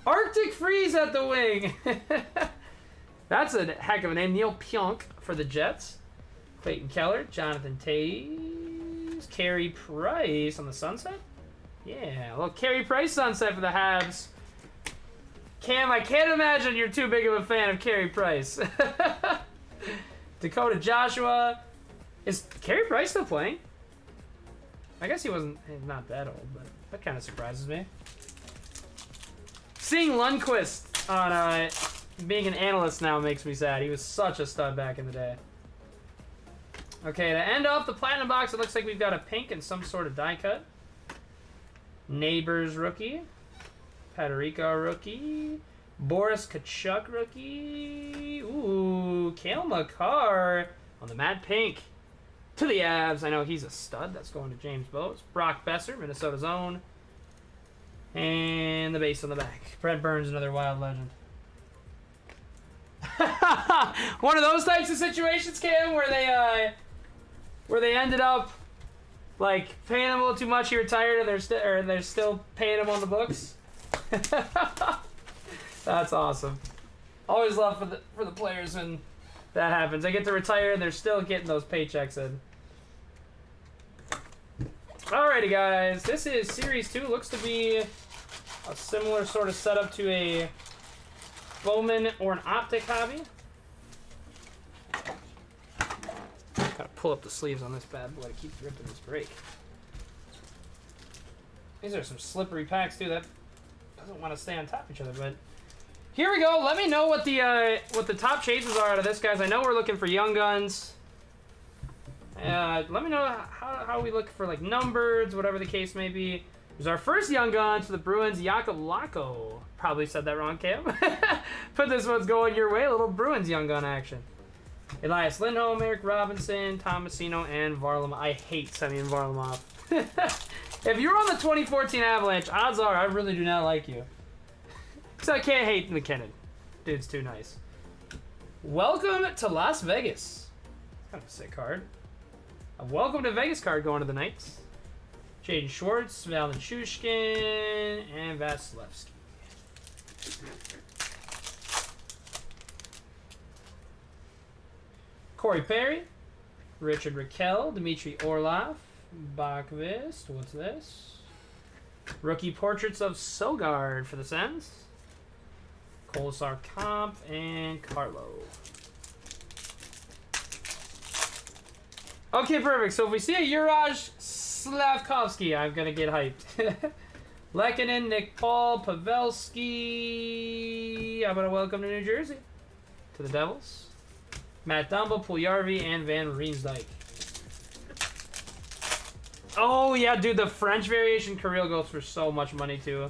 Arctic Freeze at the wing. That's a heck of a name. Neil Pionk for the Jets. Clayton Keller, Jonathan Toews, Carey Price on the sunset. Yeah, a little Carey Price sunset for the Habs. Cam, I can't imagine you're too big of a fan of Carey Price. Dakota Joshua. Is Carey Price still playing? I guess he's not that old, but that kind of surprises me. Seeing Lundqvist on being an analyst now makes me sad. He was such a stud back in the day. Okay, to end off the Platinum box, it looks like we've got a pink and some sort of die cut. Neighbors rookie. Paterico rookie. Boris Kachuk rookie. Ooh, Cale Makar on the Mad Pink. To the Avs. I know he's a stud. That's going to James Bowes. Brock Besser, Minnesota's own. And the base on the back. Brent Burns, another Wild legend. One of those types of situations, Cam, where they ended up like paying him a little too much. He retired, and they're still paying him on the books. That's awesome. Always love for the players when that happens. They get to retire and they're still getting those paychecks in. Alrighty, guys. This is Series 2. Looks to be a similar sort of setup to a Bowman or an Optic hobby. Gotta pull up the sleeves on this bad boy to keep ripping this break. These are some slippery packs too. That doesn't want to stay on top of each other, but here we go. Let me know what the top chases are out of this, guys. I know we're looking for young guns. Let me know how we look for like numbers, whatever the case may be. There's our first young gun to the Bruins, Jakub Lako. Probably said that wrong, Cam. But this one's going your way. A little Bruins young gun action. Elias Lindholm, Eric Robinson, Tomasino, and Varlamov. I hate Semyon Varlamov. If you're on the 2014 Avalanche, odds are I really do not like you. So I can't hate McKinnon. Dude's too nice. Welcome to Las Vegas. Kind of a sick card. A welcome to Vegas card going to the Knights. Jaden Schwartz, Valenchushkin, and Vasilevsky. Corey Perry, Richard Raquel, Dmitry Orlov, Bakvist. What's this? Rookie portraits of Sogard for the Sens. Kolesar Comp and Carlo. Okay, perfect. So if we see a Juraj Slavkovsky, I'm going to get hyped. Lehkonen, Nick Paul, Pavelski. How about a welcome to New Jersey? To the Devils. Matt Dumba, Puljujarvi, and Van Riemsdyk. Oh, yeah, dude. The French variation Kirill goes for so much money, too.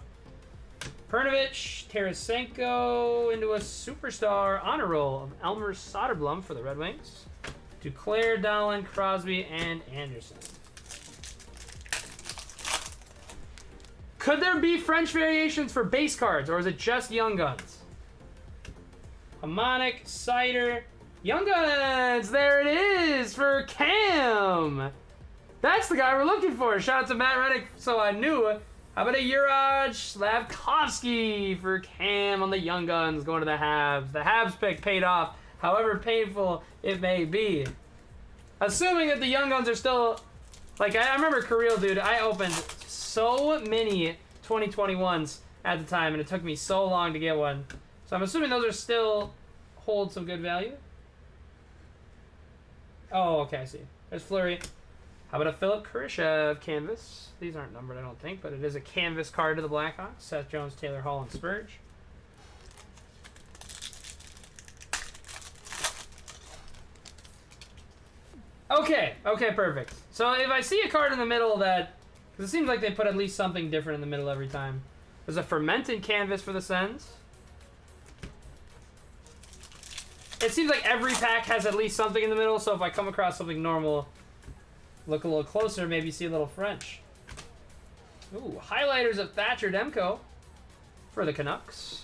Pernovich, Tarasenko into a superstar honor roll of Elmer Soderblom for the Red Wings. Duclair, Dallin, Crosby, and Anderson. Could there be French variations for base cards, or is it just Young Guns? Hamonic, Cider, Young Guns! There it is for Cam! That's the guy we're looking for. Shout out to Matt Reddick, so I knew. How about a Juraj Slavkovsky for Cam on the Young Guns going to the Habs? The Habs pick paid off, however painful it may be. Assuming that the Young Guns are still... Like, I remember Kirill, dude. I opened so many 2021s at the time, and it took me so long to get one. So I'm assuming those are still hold some good value. Oh, okay, I see. There's Fleury. How about a Philip Khrushchev canvas? These aren't numbered, I don't think, but it is a canvas card to the Blackhawks. Seth Jones, Taylor Hall, and Spurge. Okay, perfect. So if I see a card in the middle that... Because it seems like they put at least something different in the middle every time. There's a fermented canvas for the Sens. It seems like every pack has at least something in the middle, so if I come across something normal, look a little closer, maybe see a little French. Ooh, highlighters of Thatcher Demko for the Canucks.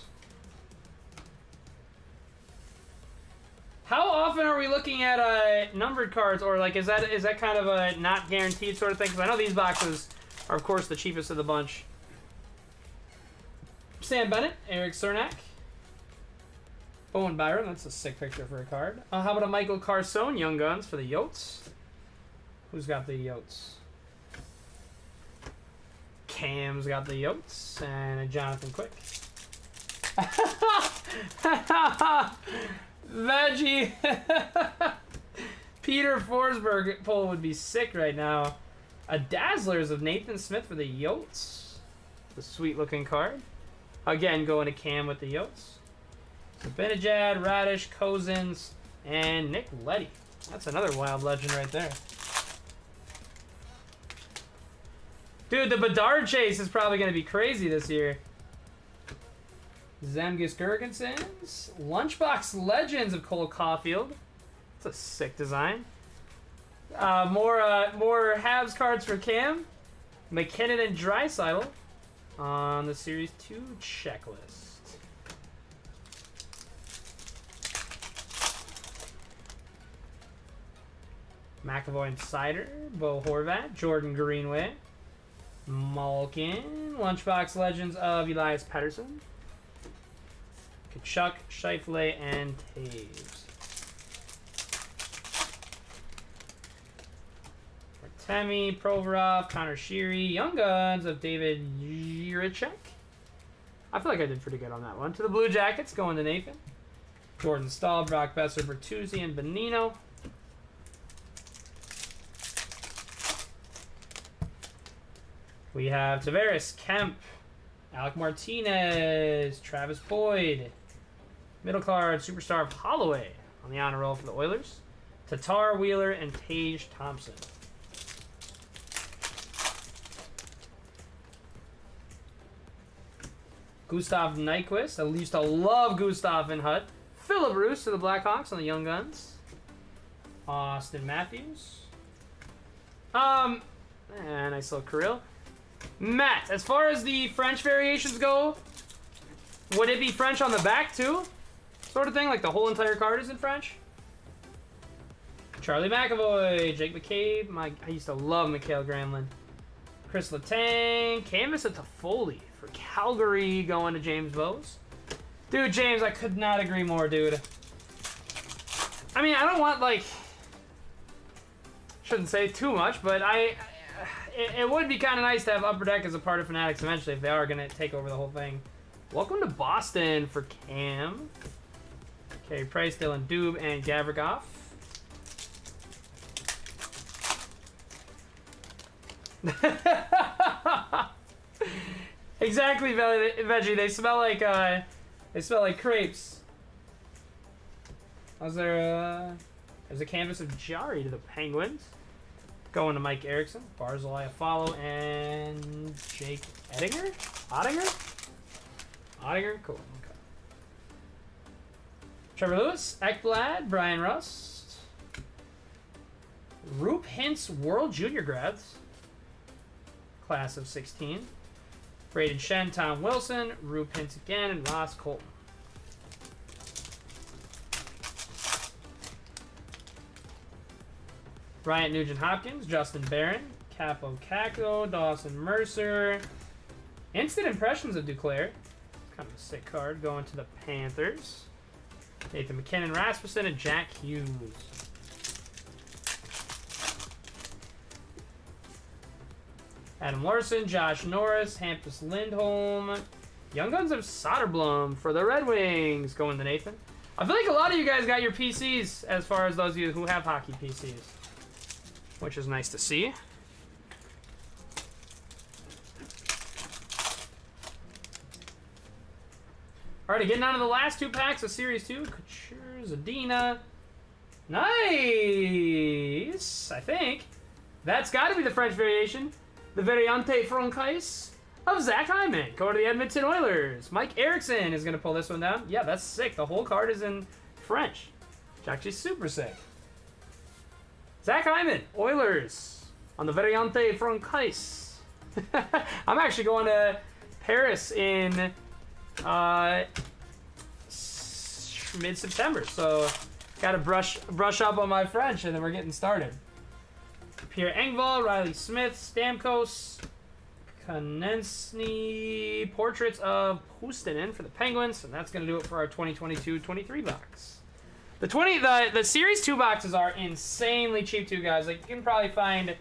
How often are we looking at numbered cards, or like is that kind of a not guaranteed sort of thing? Because I know these boxes are, of course, the cheapest of the bunch. Sam Bennett, Eric Cernak, Bowen Byram. That's a sick picture for a card. How about a Michael Carson, Young Guns for the Yotes? Who's got the Yotes? Cam's got the Yotes, and a Jonathan Quick. Veggie. Peter Forsberg pull would be sick right now. A Dazzlers of Nathan Smith for the Yotes. The sweet looking card. Again, going to Cam with the Yotes. Benajad, Radish, Cozens, and Nick Leddy. That's another Wild legend right there. Dude, the Bedard chase is probably going to be crazy this year. Zemgus Girgensons. Lunchbox Legends of Cole Caulfield. It's a sick design. More Habs cards for Cam. McKinnon and Draisaitl on the Series 2 checklist. McAvoy and Sider, Bo Horvat, Jordan Greenway, Malkin, Lunchbox Legends of Elias Pettersson, Kachuk, Scheifele, and Taves. Artemi, Provorov, Connor Sheary, Young Guns of David Jiricek. I feel like I did pretty good on that one. To the Blue Jackets, going to Nathan. Jordan Stahl, Brock Besser, Bertuzzi, and Bonino. We have Tavares, Kemp, Alec Martinez, Travis Boyd, middle card, superstar of Holloway on the honor roll for the Oilers, Tatar, Wheeler, and Tage Thompson. Gustav Nyquist, I used to love Gustav and Hut. Philip Bruce to the Blackhawks on the Young Guns. Austin Matthews. And nice little Kirill. Matt, as far as the French variations go, would it be French on the back too? Sort of thing, like the whole entire card is in French? Charlie McAvoy, Jake McCabe, I used to love Mikhail Granlund. Chris Letang, canvas at Toffoli for Calgary going to James Bowes. Dude, James, I could not agree more, dude. I mean, I don't want, like, shouldn't say too much, but it would be kind of nice to have Upper Deck as a part of Fanatics eventually if they are going to take over the whole thing. Welcome to Boston for Cam. Carey Price, Dylan Dube, and Gavrikov. Exactly, Veggie. They smell like crepes. There's a canvas of Jari to the Penguins. Going to Mike Erickson, Barzilai Afalo, and Jake Ottinger? Ottinger? Cool. Okay. Trevor Lewis, Ekblad, Brian Rust. Roop Hintz World Junior Grads. Class of 16. Braden Shen, Tom Wilson, Roop Hintz again, and Ross Colton. Bryant Nugent-Hopkins, Justin Barron, Capo Caco, Dawson Mercer. Instant impressions of Duclair. Kind of a sick card going to the Panthers. Nathan McKinnon, Rasmussen, and Jack Hughes. Adam Larson, Josh Norris, Hampus Lindholm. Young Guns of Soderblom for the Red Wings going to Nathan. I feel like a lot of you guys got your PCs as far as those of you who have hockey PCs, which is nice to see. Alrighty, getting on to the last two packs of Series 2. Couture, Zadina. Nice! I think. That's got to be the French variation. The Variante Francais of Zach Hyman. Going to the Edmonton Oilers. Mike Erickson is going to pull this one down. Yeah, that's sick. The whole card is in French. It's actually super sick. Zach Hyman, Oilers, on the Variante Francais. I'm actually going to Paris in mid-September, so got to brush up on my French, and then we're getting started. Pierre Engvall, Riley Smith, Stamkos, Konechny, portraits of Puustinen for the Penguins, and that's going to do it for our 2022-23 box. The Series 2 boxes are insanely cheap too, guys. Like, you can probably find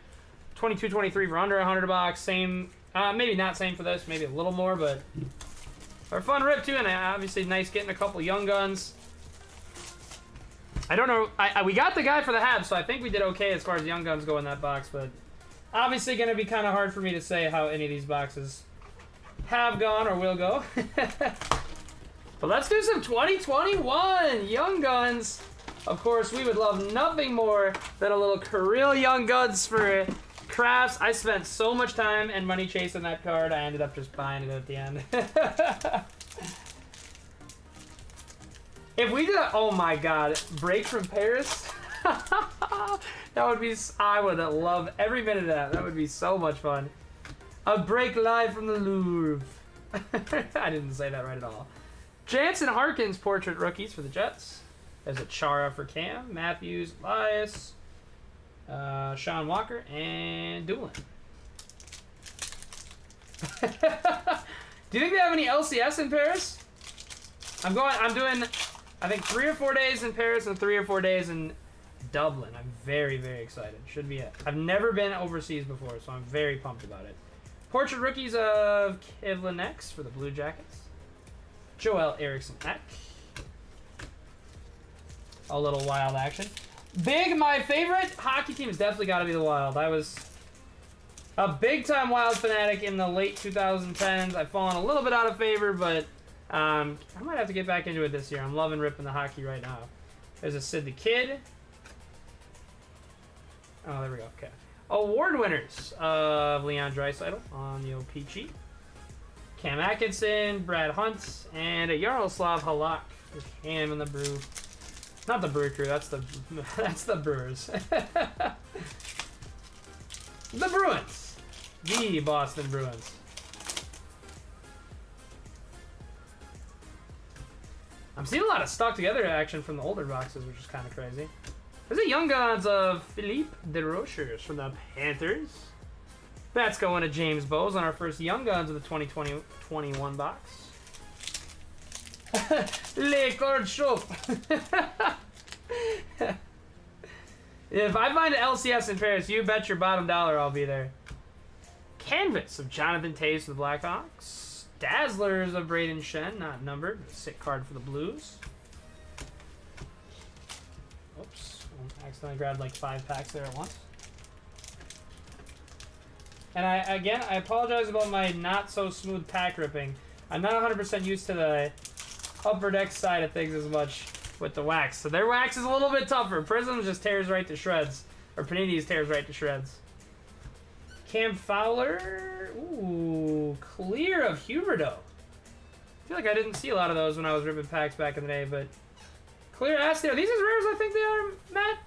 22-23 for under $100 a box. Same, maybe not same for this, maybe a little more, but they're a fun rip too, and obviously nice getting a couple Young Guns. I don't know, we got the guy for the Habs, so I think we did okay as far as Young Guns go in that box, but obviously going to be kind of hard for me to say how any of these boxes have gone or will go. But let's do some 2021 Young Guns. Of course, we would love nothing more than a little Kirill Young Guns for Crafts. I spent so much time and money chasing that card, I ended up just buying it at the end. If we did a, oh my god, break from Paris, that would be, I would love every minute of that. That would be so much fun. A break live from the Louvre. I didn't say that right at all. Jansen Harkins portrait rookies for the Jets. There's a Chara for Cam, Matthews, Elias, Sean Walker, and Doolin. Do you think they have any LCS in Paris? I'm doing, I think 3 or 4 days in Paris and 3 or 4 days in Dublin. I'm very, very excited. Should be it. I've never been overseas before, so I'm very pumped about it. Portrait rookies of Kevlin X for the Blue Jackets. Joel Eriksson Ek. A little Wild action. Big, my favorite hockey team has definitely got to be the Wild. I was a big-time Wild fanatic in the late 2010s. I've fallen a little bit out of favor, but I might have to get back into it this year. I'm loving ripping the hockey right now. There's a Sid the Kid. Oh, there we go. Okay. Award winners of Leon Draisaitl on the OPG. Cam Atkinson, Brad Hunt, and a Yaroslav Halak with Cam in the Brew. Not the Brew Crew, that's the Brewers. The Bruins. The Boston Bruins. I'm seeing a lot of stuck together action from the older boxes, which is kind of crazy. There's a Young Guns of Philippe DeRochers from the Panthers. That's going to James Bowes on our first Young Guns of the 2020-21 box. Le Card Shop. If I find an LCS in Paris, you bet your bottom dollar I'll be there. Canvas of Jonathan Toews for the Blackhawks. Dazzlers of Braden Shen, not numbered. Sick card for the Blues. Oops. I accidentally grabbed like 5 packs there at once. And I apologize about my not so smooth pack ripping. I'm not 100% used to the upper deck side of things as much with the wax. So their wax is a little bit tougher. Prism just tears right to shreds. Or Panini's tears right to shreds. Cam Fowler. Ooh, clear of Huberdeau. I feel like I didn't see a lot of those when I was ripping packs back in the day, but clear Asti. Are these as rare as I think they are, Matt?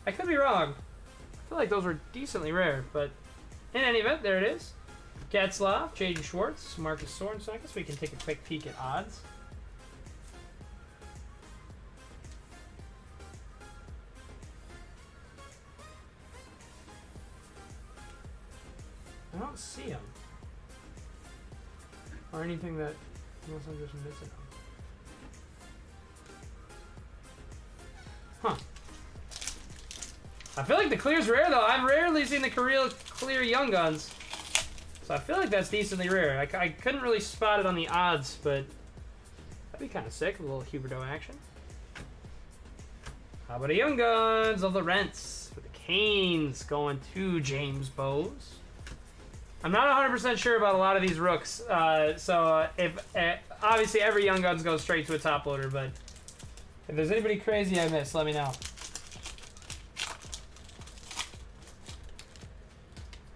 I could be wrong. I feel like those were decently rare, but in any event, there it is. Getzlaff, Jaden Schwartz, Marcus Sorensen. I guess we can take a quick peek at odds. I don't see him. Or anything that, unless I'm just missing them. Huh. I feel like the clear's rare though. I've rarely seen the clear Young Guns. So I feel like that's decently rare. I couldn't really spot it on the odds, but that'd be kind of sick. A little Huberdeau action. How about a Young Guns of the Rents for the Canes going to James Bowes. I'm not 100% sure about a lot of these rooks, so if obviously every Young Guns goes straight to a top loader, but if there's anybody crazy I missed, let me know.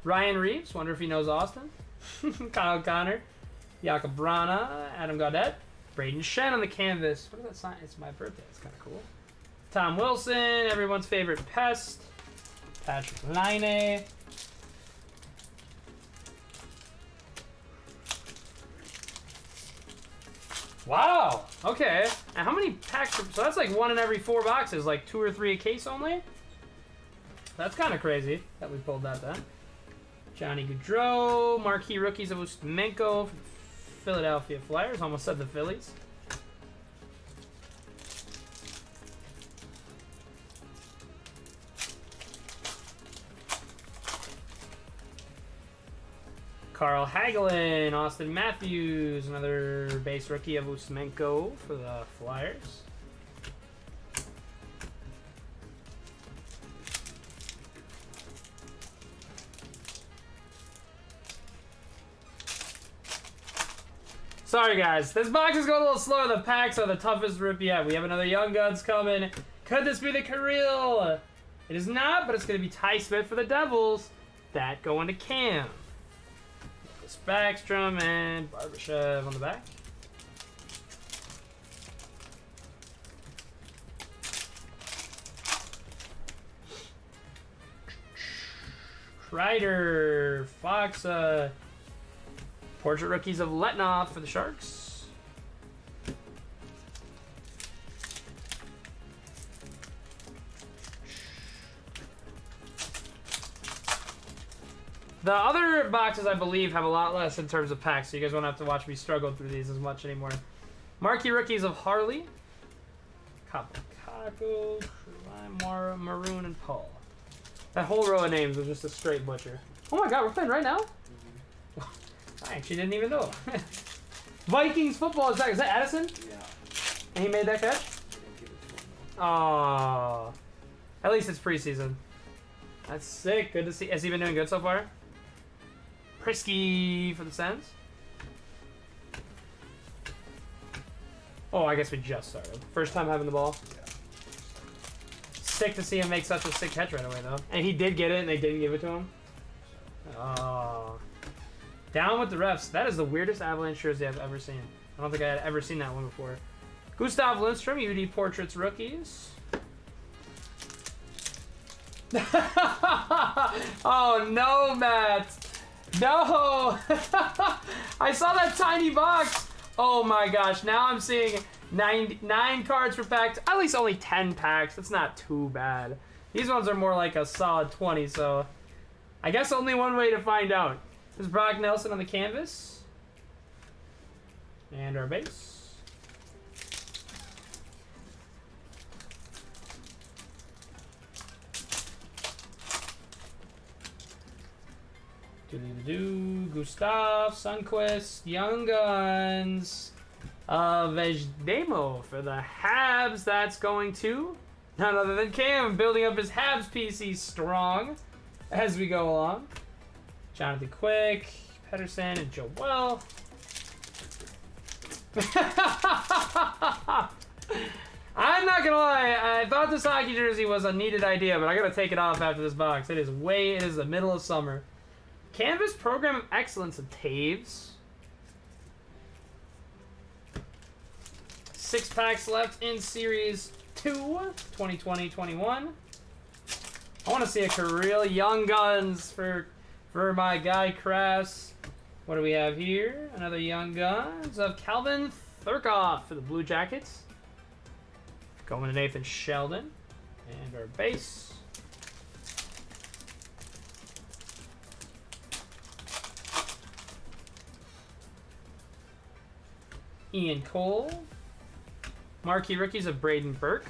Ryan Reeves, wonder if he knows Austin. Kyle Connor, Jakob Brana, Adam Gaudette, Braden Shen on the canvas. What is that sign? It's my birthday. It's kind of cool. Tom Wilson, everyone's favorite pest. Patrick Laine. Wow. Okay. And how many packs? So that's like 1 in every 4 boxes, like 2 or 3 a case only. That's kind of crazy that we pulled that then. Johnny Gaudreau, marquee rookies of Ustimenko for the Philadelphia Flyers. Almost said the Phillies. Carl Hagelin, Austin Matthews, another base rookie of Ustimenko for the Flyers. Sorry guys, this box is going a little slower. The packs are the toughest rip yet. We have another Young Guns coming. Could this be the Kirill? It is not, but it's going to be Ty Smith for the Devils. That going to Cam. Backstrom and Barbashev on the back. Kreider, Fox, portrait rookies of Letnoff for the Sharks. The other boxes, I believe, have a lot less in terms of packs, so you guys won't have to watch me struggle through these as much anymore. Marquee rookies of Harley, Kapakaku, Maroon, and Paul. That whole row of names was just a straight butcher. Oh my god, we're playing right now? Mm-hmm. I actually didn't even know. Vikings football is back. Is that Addison? Yeah. And he made that catch? Oh, at least it's preseason. That's sick. Good to see. Has he been doing good so far? Prisky for the Sens. Oh, I guess we just started. First time having the ball. Yeah. Sick to see him make such a sick catch right away, though. And he did get it, and they didn't give it to him. Oh. Down with the refs. That is the weirdest Avalanche jersey I've ever seen. I don't think I had ever seen that one before. Gustav Lindstrom, UD Portraits Rookies. Oh, no, Matt. No. I saw that tiny box. Oh, my gosh. Now I'm seeing 9 cards per pack. At least only 10 packs. That's not too bad. These ones are more like a solid 20, so I guess only one way to find out. This is Brock Nelson on the canvas. And our base. Gustav, Sundqvist, Young Guns, Vejdemo for the Habs. That's going to none other than Cam, building up his Habs PC strong as we go along. Jonathan Quick, Pedersen, and Joel. I'm not gonna lie, I thought this hockey jersey was a needed idea, but I gotta take it off after this box. It is the middle of summer. Canvas Program of Excellence of Taves. 6 packs left in Series 2, 2020-21. I want to see a real Young Guns for my guy Krause. What do we have here? Another Young Guns of Calvin Thurkoff for the Blue Jackets. Going to Nathan Sheldon. And our base. Ian Cole. Marquee rookies of Braden Burke.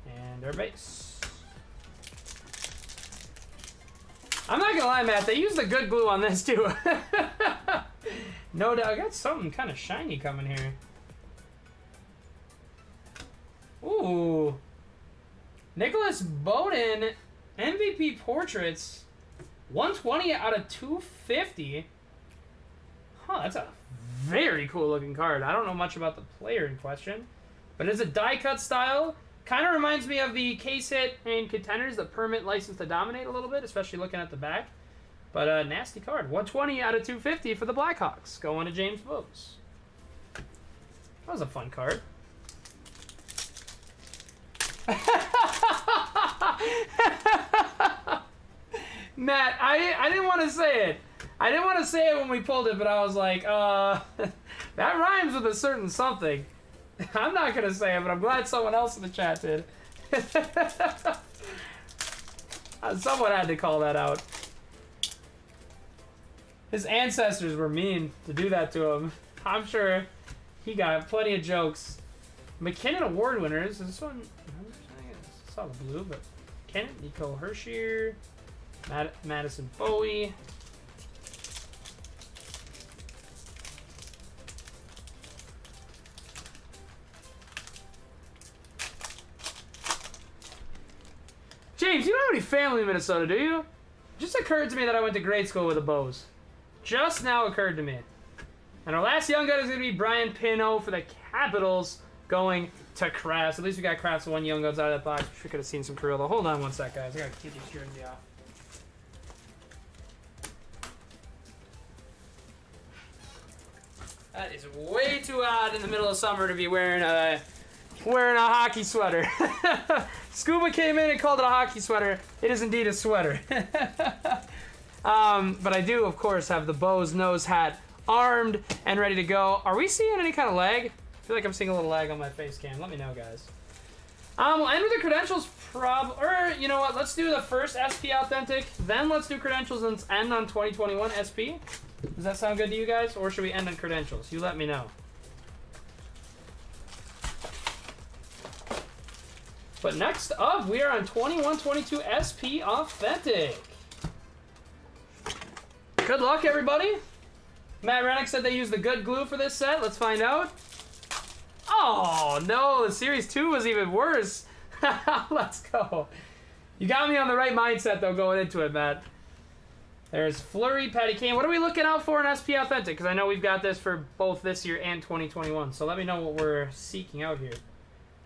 And our base. I'm not gonna lie, Matt, they used a good glue on this too. No doubt. I got something kind of shiny coming here. Ooh. Nicholas Bowden, MVP Portraits. 120 out of 250. Huh, that's a very cool looking card. I don't know much about the player in question, but it's a die cut style. Kind of reminds me of the case hit and contenders, the permit license to dominate a little bit, especially looking at the back. But a nasty card. 120 out of 250 for the Blackhawks. Going to James Bose. That was a fun card. Matt, I didn't want to say it. I didn't want to say it when we pulled it, but I was like, that rhymes with a certain something. I'm not going to say it, but I'm glad someone else in the chat did. Someone had to call that out. His ancestors were mean to do that to him. I'm sure he got plenty of jokes. McKinnon Award winners. This one, I saw the blue, but McKinnon, Nico Hershier, Madison Bowie. James, you don't have any family in Minnesota, do you? Just occurred to me that I went to grade school with the Bows. Just now occurred to me. And our last young gun is going to be Brian Pino for the Capitals, going to Krause. At least we got Krause with 1 young guns out of that box. We could have seen some Carrillo. Hold on one sec, guys. I got to keep this jersey off. That is way too hot in the middle of summer to be wearing a hockey sweater. Scuba came in and called it a hockey sweater. It is indeed a sweater. But I do, of course, have the Bose nose hat armed and ready to go. Are we seeing any kind of lag? I feel like I'm seeing a little lag on my face cam. Let me know, guys. We'll end with the credentials or, you know what, let's do the first SP Authentic, then let's do credentials and end on 2021 SP. Does that sound good to you guys? Or should we end on credentials? You let me know. But next up, we are on 21-22 SP Authentic. Good luck, everybody. Matt Rennick said they used the good glue for this set. Let's find out. Oh, no, the Series 2 was even worse. Let's go. You got me on the right mindset, though, going into it, Matt. There's Flurry, Patty Kane. What are we looking out for in SP Authentic? Because I know we've got this for both this year and 2021. So let me know what we're seeking out here.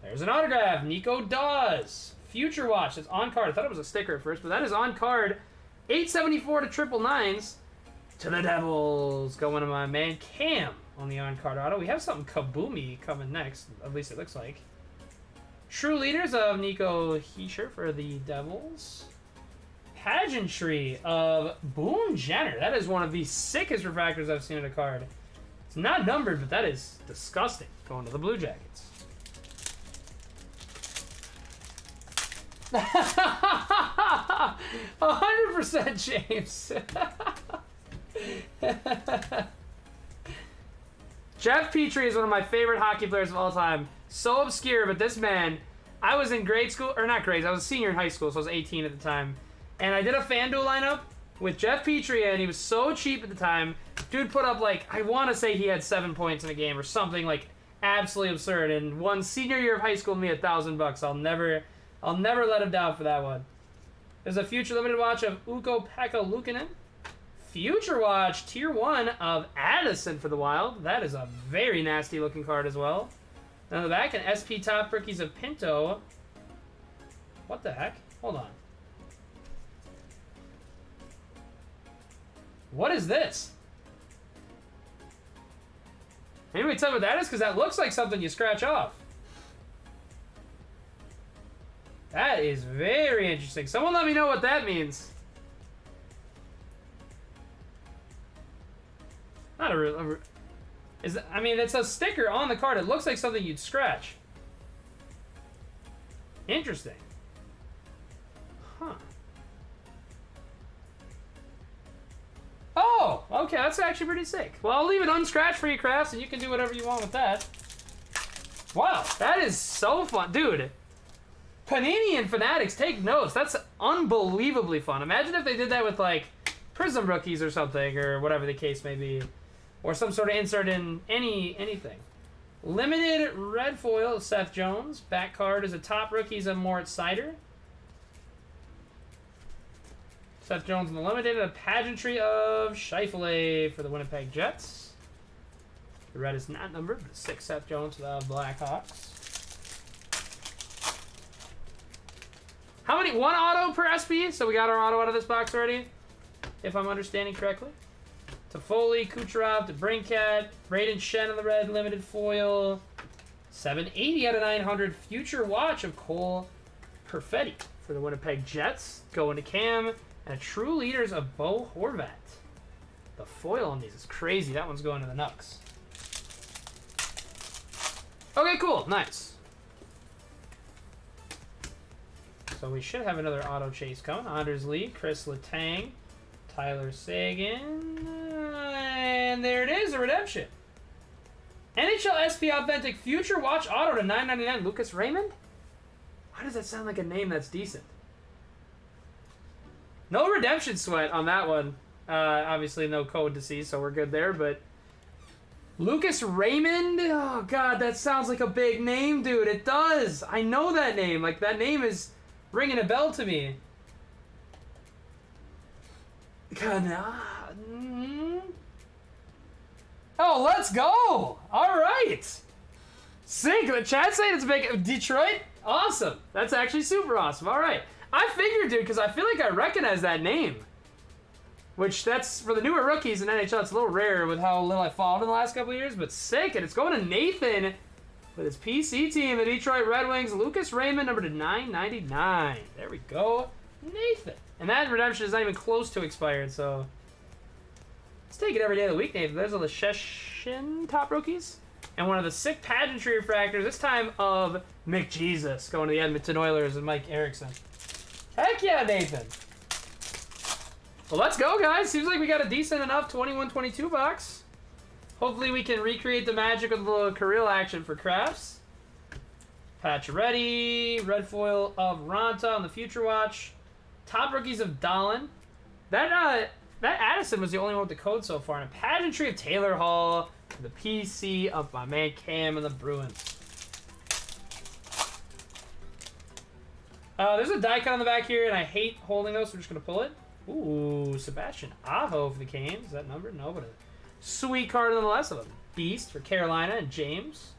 There's an autograph. Nico Dawes. Future Watch. That's on card. I thought it was a sticker at first, but that is on card. 874 to 999s. To the Devils. Going to my man Cam on the on-card auto. We have something kaboomy coming next. At least it looks like. True Leaders of Nico Hischier for the Devils. Pageantry of Boone Jenner. That is one of the sickest refractors I've seen in a card. It's not numbered, but that is disgusting. Going to the Blue Jackets. 100% James. Jeff Petrie is one of my favorite hockey players of all time. So obscure, but this man, I was in grade school, or not grades, I was a senior in high school, so I was 18 at the time. And I did a FanDuel lineup with Jeff Petrie, and he was so cheap at the time. Dude put up, like, I want to say he had 7 points in a game or something, like, absolutely absurd. And won senior year of high school me $1,000. I'll never let him down for that one. There's a future limited watch of Ukko-Pekka Luukkonen. Future watch, tier 1 of Addison for the Wild. That is a very nasty looking card as well. And on the back, an SP top rookies of Pinto. What the heck? Hold on. What is this? Anybody tell me what that is? Because that looks like something you scratch off. That is very interesting. Someone let me know what that means. Not a real... I mean, it's a sticker on the card. It looks like something you'd scratch. Interesting. Huh. Oh, okay, that's actually pretty sick. Well, I'll leave it unscratched for you, Crafts, and you can do whatever you want with that. Wow, that is so fun. Dude, Panini and Fanatics, take notes. That's unbelievably fun. Imagine if they did that with, like, Prism rookies or something, or whatever the case may be. Or some sort of insert in anything. Limited red foil of Seth Jones. Back card is a top rookies of Moritz Seider. Seth Jones in the limited. A pageantry of Scheifele for the Winnipeg Jets. The red is not numbered, but 6 Seth Jones for the Blackhawks. How many? 1 auto per SP? So we got our auto out of this box already, if I'm understanding correctly. Toffoli, Kucherov, DeBrincat, Braden Shen in the red, limited foil. 780 out of 900. Future watch of Cole Perfetti for the Winnipeg Jets. Going to Cam. And a True Leaders of Bo Horvat. The foil on these is crazy. That one's going to the Nucks. Okay, cool. Nice. So we should have another auto chase coming. Anders Lee, Chris Letang, Tyler Seguin. And there it is, a redemption. NHL SP Authentic Future Watch Auto to $9.99. Lucas Raymond? Why does that sound like a name that's decent? No redemption sweat on that one. Obviously no code to see, so we're good there, but... Lucas Raymond? Oh, God, that sounds like a big name, dude. It does. I know that name. Like, that name is ringing a bell to me. God, Oh, let's go! All right! Sick. The chat saying it's big. Detroit? Awesome. That's actually super awesome. All right. I figured, dude, because I feel like I recognize that name. Which, that's, for the newer rookies in NHL, it's a little rare with how little I followed in the last couple of years, but sick. And it's going to Nathan with his PC team, the Detroit Red Wings, Lucas Raymond, number to 999. There we go. Nathan. And that redemption is not even close to expired, so let's take it every day of the week, Nathan. There's all the Sheshin top rookies. And one of the sick pageantry refractors, this time of McJesus, going to the Edmonton Oilers and Mike Erickson. Heck yeah, Nathan. Well, let's go, guys. Seems like we got a decent enough 21-22 box. Hopefully we can recreate the magic with a little Kirill action for Crafts. Pacioretty, red foil of Ronta on the Future Watch. Top rookies of Dahlin. That Addison was the only one with the code so far. And a pageantry of Taylor Hall. The PC of my man Cam and the Bruins. There's a die cut on the back here, and I hate holding those, so we're just going to pull it. Ooh, Sebastian Aho for the Canes. Is that numbered? No, but a sweet card nonetheless of a beast for Carolina and James.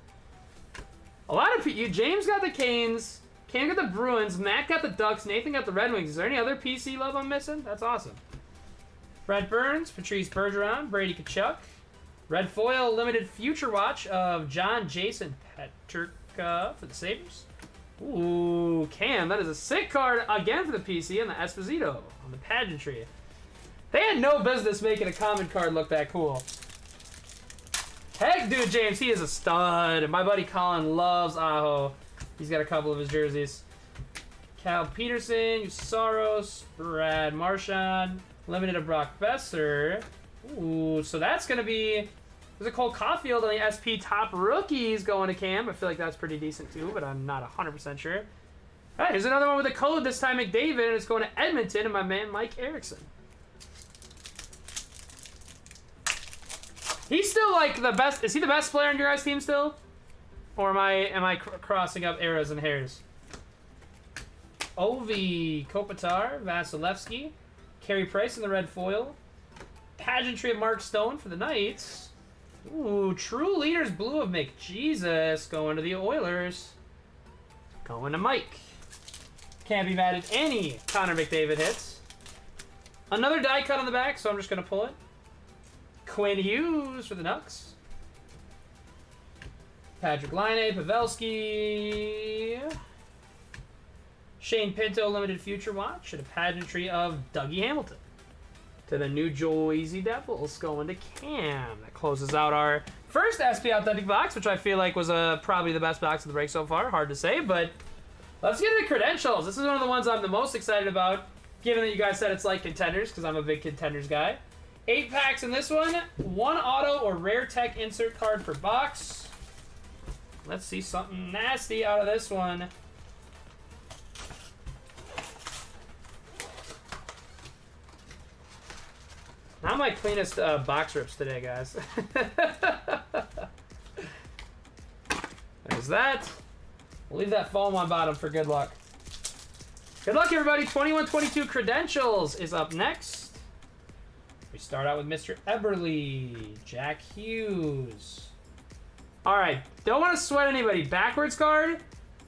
A lot of you. James got the Canes. Cam got the Bruins. Matt got the Ducks. Nathan got the Red Wings. Is there any other PC love I'm missing? That's awesome. Brent Burns, Patrice Bergeron, Brady Tkachuk. Red foil limited Future Watch of John Jason Peterka for the Sabres. Ooh, Cam, that is a sick card again for the PC and the Esposito on the pageantry. They had no business making a common card look that cool. Heck, dude, James, he is a stud. And my buddy Colin loves Aho. He's got a couple of his jerseys. Cal Peterson, Usaros, Brad Marchand, limited of Brock Besser. Ooh, so that's going to be... There's a Cole Caulfield on the SP top rookies going to Cam. I feel like that's pretty decent too, but I'm not 100% sure. All right, here's another one with a code, this time McDavid, and it's going to Edmonton and my man Mike Erickson. He's still like the best. Is he the best player on your guys' team still? Or am I crossing up arrows and hairs? Ovi, Kopitar, Vasilevsky, Carey Price in the red foil. Pageantry of Mark Stone for the Knights. Ooh, True Leaders blue of McJesus going to the Oilers. Going to Mike. Can't be mad at any Connor McDavid hits. Another die cut on the back, so I'm just going to pull it. Quinn Hughes for the Nucks. Patrick Laine, Pavelski. Shane Pinto limited Future Watch and a pageantry of Dougie Hamilton. To the New Jersey Devils going to Cam. That closes out our first SP Authentic box, which I feel like was probably the best box of the break so far. Hard to say, but let's get into credentials. This is one of the ones I'm the most excited about, given that you guys said it's like Contenders, because I'm a big Contenders guy. 8 packs in this one. 1 auto or rare tech insert card per box. Let's see something nasty out of this one. Not my cleanest box rips today, guys. There's that. We'll leave that foam on bottom for good luck. Good luck, everybody. 21-22 Credentials is up next. We start out with Mr. Eberle, Jack Hughes. All right, don't want to sweat anybody. Backwards card,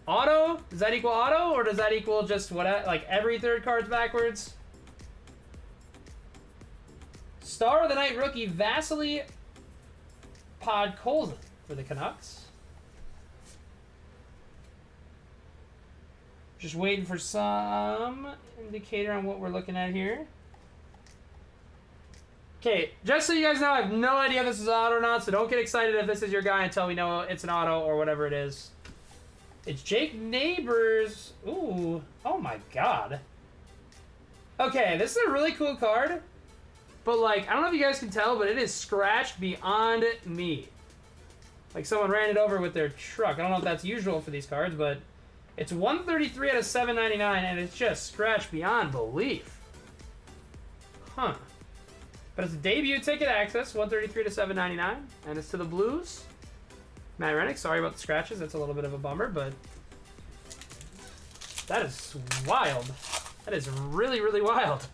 auto. Does that equal auto, or does that equal just what? Like every third card's backwards? Star of the Night rookie Vasily Podkolzin for the Canucks. Just waiting for some indicator on what we're looking at here. Okay, just so you guys know, I have no idea if this is auto or not, so don't get excited if this is your guy until we know it's an auto or whatever it is. It's Jake Neighbors. Ooh, oh my god. Okay, this is a really cool card. But, like, I don't know if you guys can tell, but it is scratched beyond me. Like someone ran it over with their truck. I don't know if that's usual for these cards, but it's 133 out of 799, and it's just scratched beyond belief. Huh. But it's a debut ticket access, 133 to 799, and it's to the Blues. Matt Rennick, sorry about the scratches. That's a little bit of a bummer, but that is wild. That is really, really wild.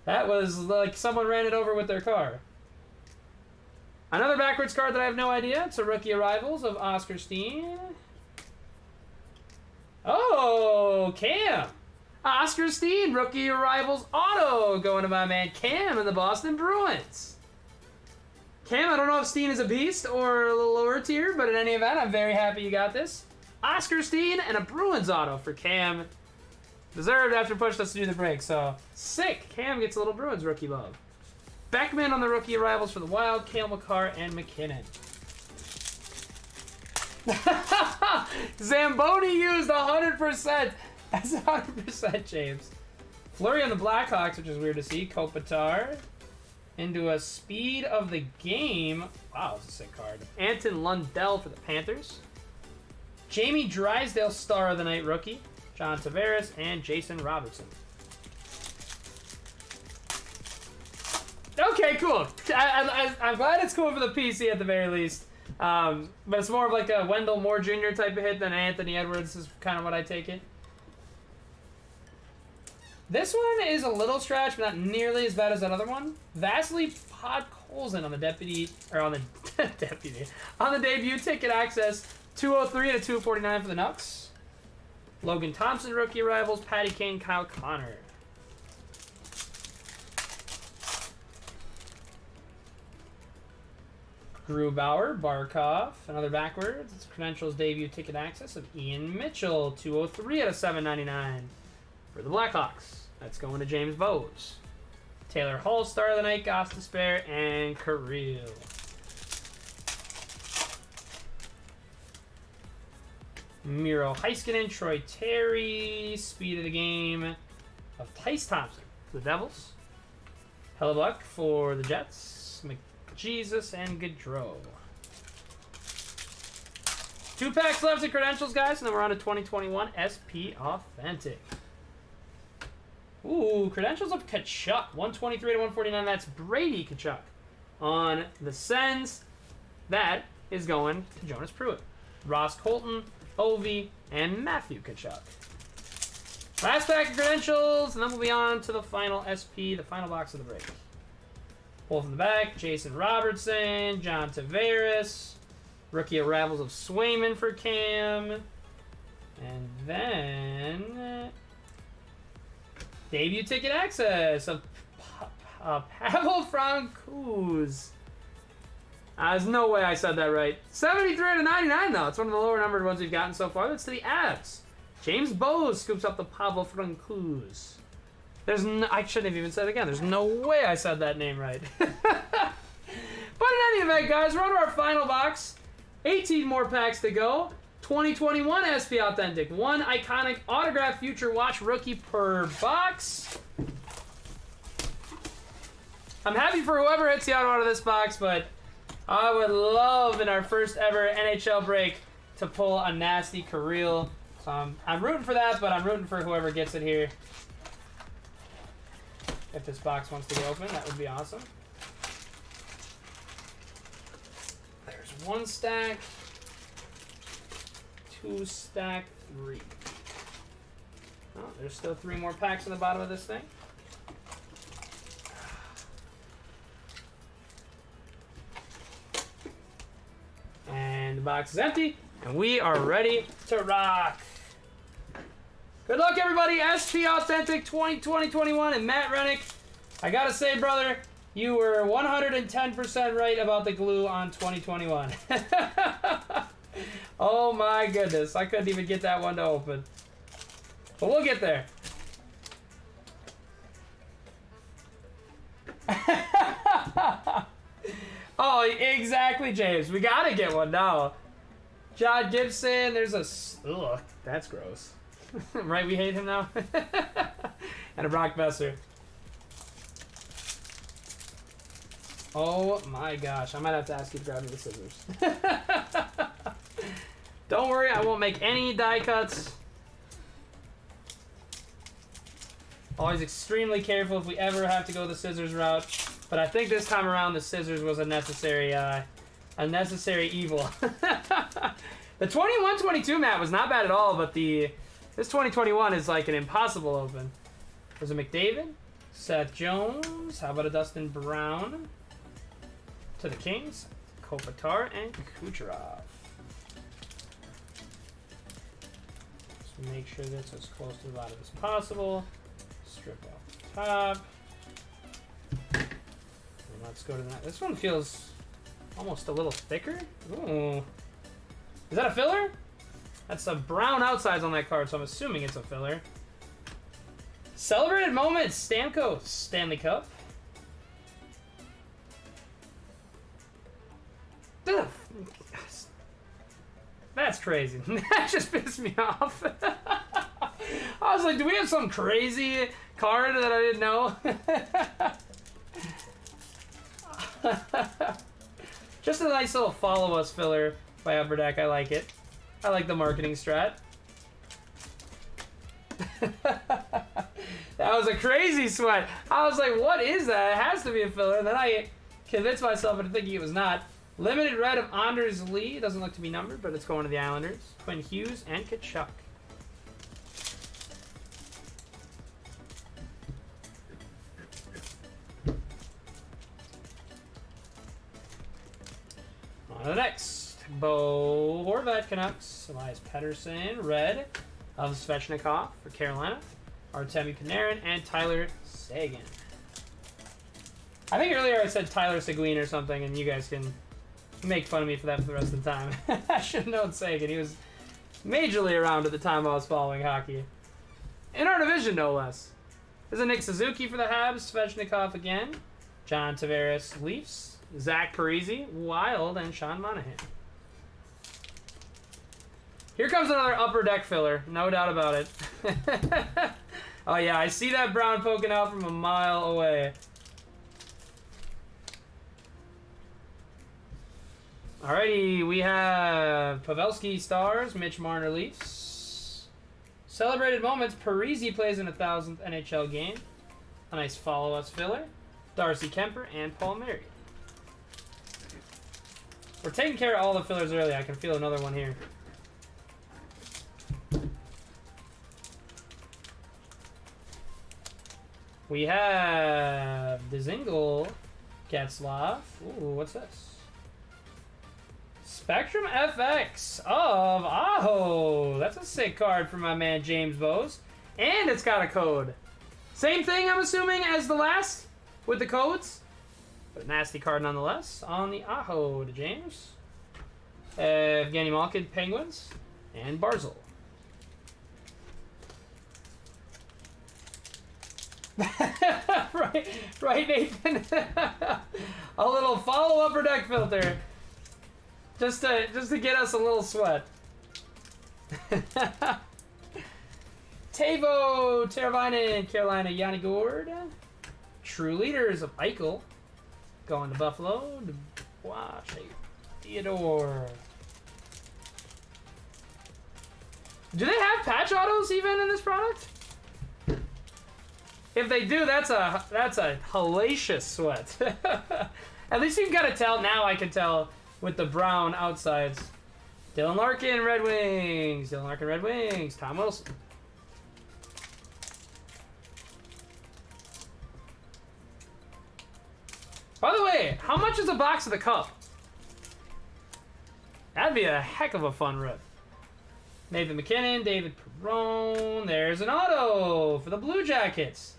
That was like someone ran it over with their car. Another backwards card that I have no idea. It's a rookie arrivals of Oscar Steen. Oh, Cam. Oscar Steen, rookie arrivals auto, going to my man Cam and the Boston Bruins. Cam, I don't know if Steen is a beast or a little lower tier, but in any event, I'm very happy you got this. Oscar Steen and a Bruins auto for Cam. Deserved after pushing us to do the break, so sick. Cam gets a little Bruins rookie love. Beckman on the rookie arrivals for the Wild, Cale Makar, and McKinnon. Zamboni used 100%. That's 100%, James. Fleury on the Blackhawks, which is weird to see. Kopitar into a speed of the game. Wow, that's a sick card. Anton Lundell for the Panthers. Jamie Drysdale, star of the night rookie. John Tavares and Jason Robertson. Okay, cool. I'm glad it's cool for the PC at the very least. But it's more of like a Wendell Moore Jr. type of hit than Anthony Edwards is kind of what I take it. This one is a little stretch, but not nearly as bad as that other one. Vasily Podkolzin on the deputy, or on the deputy, on the debut ticket access, 203 to 249 for the Nucks. Logan Thompson rookie arrivals, Patty Kane, Kyle Connor. Grubauer, Barkov, another backwards. It's Credentials debut ticket access of Ian Mitchell, 203 out of 799 for the Blackhawks. That's going to James Bowes. Taylor Hall, star of the night, Goss Despair, and Kirill. Miro Heiskanen, Troy Terry, speed of the game of Tice Thompson for the Devils. Hellebuck for the Jets. McJesus and Gaudreau. 2 packs left in Credentials, guys, and then we're on to 2021 SP Authentic. Ooh, Credentials of Kachuk. 123 to 149. That's Brady Kachuk. On the Sens, that is going to Jonas Pruitt. Ross Colton, Ovi, and Matthew Kachuk. Last pack of Credentials, and then we'll be on to the final SP, the final box of the break. Pull from the back, Jason Robertson, John Tavares, rookie arrivals of Swayman for Cam, and then debut ticket access of Pavel Francouz. There's no way I said that right. 73 to 99, though. It's one of the lower numbered ones we've gotten so far. That's to the Avs. James Bowes scoops up the Pavel Francouz. I shouldn't have even said it again. There's no way I said that name right. But in any event, guys, we're on to our final box. 18 more packs to go. 2021 SP Authentic. 1 iconic autograph future watch rookie per box. I'm happy for whoever hits the auto out of this box, but I would love in our first ever NHL break to pull a nasty Kirill. So I'm rooting for that, but I'm rooting for whoever gets it here. If this box wants to be open, that would be awesome. There's 1 stack, 2 stack, 3. Oh, there's still 3 more packs on the bottom of this thing. And the box is empty, and we are ready to rock. Good luck, everybody. SP Authentic 2020-21 and Matt Rennick. I gotta say, brother, you were 110% right about the glue on 2021. Oh my goodness, I couldn't even get that one to open. But we'll get there. Oh, exactly, James. We gotta get one now. John Gibson, there's a... Ugh, that's gross. Right, we hate him now? And a Brock Besser. Oh my gosh, I might have to ask you to grab me the scissors. Don't worry, I won't make any die cuts. Always extremely careful if we ever have to go the scissors route. But I think this time around the scissors was a necessary evil. The 21-22 Matt was not bad at all, but this 2021 is like an impossible open. There's a McDavid, Seth Jones, how about a Dustin Brown? To the Kings, Kopitar, and Kucherov. Just make sure that's as close to the bottom as possible. Strip off the top. And let's go to that. This one feels Almost a little thicker. Ooh. Is that a filler? That's a brown outsides on that card, so I'm assuming it's a filler. Celebrated Moments, Stamkos, Stanley Cup. Ugh. That's crazy. That just pissed me off. I was like, do we have some crazy card that I didn't know? Just a nice little follow us filler by Upper Deck. I like it. I like the marketing strat. That was a crazy sweat. I was like, what is that? It has to be a filler. And then I convinced myself into thinking it was not. Limited red of Anders Lee. It doesn't look to be numbered, but it's going to the Islanders. Quinn Hughes and Kachuk. On to the next. Bo Horvat Canucks. Elias Pettersson, red of Svechnikov for Carolina. Artemi Panarin and Tyler Seguin. I think earlier I said Tyler Seguin or something, and you guys can make fun of me for that for the rest of the time. I should have known Seguin. He was majorly around at the time I was following hockey. In our division, no less. There's a Nick Suzuki for the Habs. Svechnikov again. John Tavares, Leafs. Zach Parise, Wild, and Sean Monahan. Here comes another Upper Deck filler. No doubt about it. Oh yeah, I see that brown poking out from a mile away. Alrighty, we have Pavelski Stars, Mitch Marner Leafs. Celebrated Moments, Parise plays in 1,000th NHL game. A nice follow-us filler. Darcy Kemper and Paul Mary. We're taking care of all the fillers early. I can feel another one here. We have Dzingel, Getzlaf. Ooh, what's this? Spectrum FX of Aho. That's a sick card for my man James Bose. And it's got a code. Same thing, I'm assuming, as the last with the codes. But a nasty card nonetheless on the Aho to James. Evgeny Malkin, Penguins. And Barzal. right, Nathan. A little follow Upper Deck filter, just to get us a little sweat. Teuvo Teravainen, Carolina, Yanni Gourde. True Leaders of Eichel, going to Buffalo. Watch Theodore. Do they have patch autos even in this product? If they do, that's a hellacious sweat. At least you can kind of tell. Now I can tell with the brown outsides. Dylan Larkin, Red Wings. Dylan Larkin, Red Wings. Tom Wilson. By the way, how much is a box of the cup? That'd be a heck of a fun rip. Nathan McKinnon, David Perron. There's an auto for the Blue Jackets.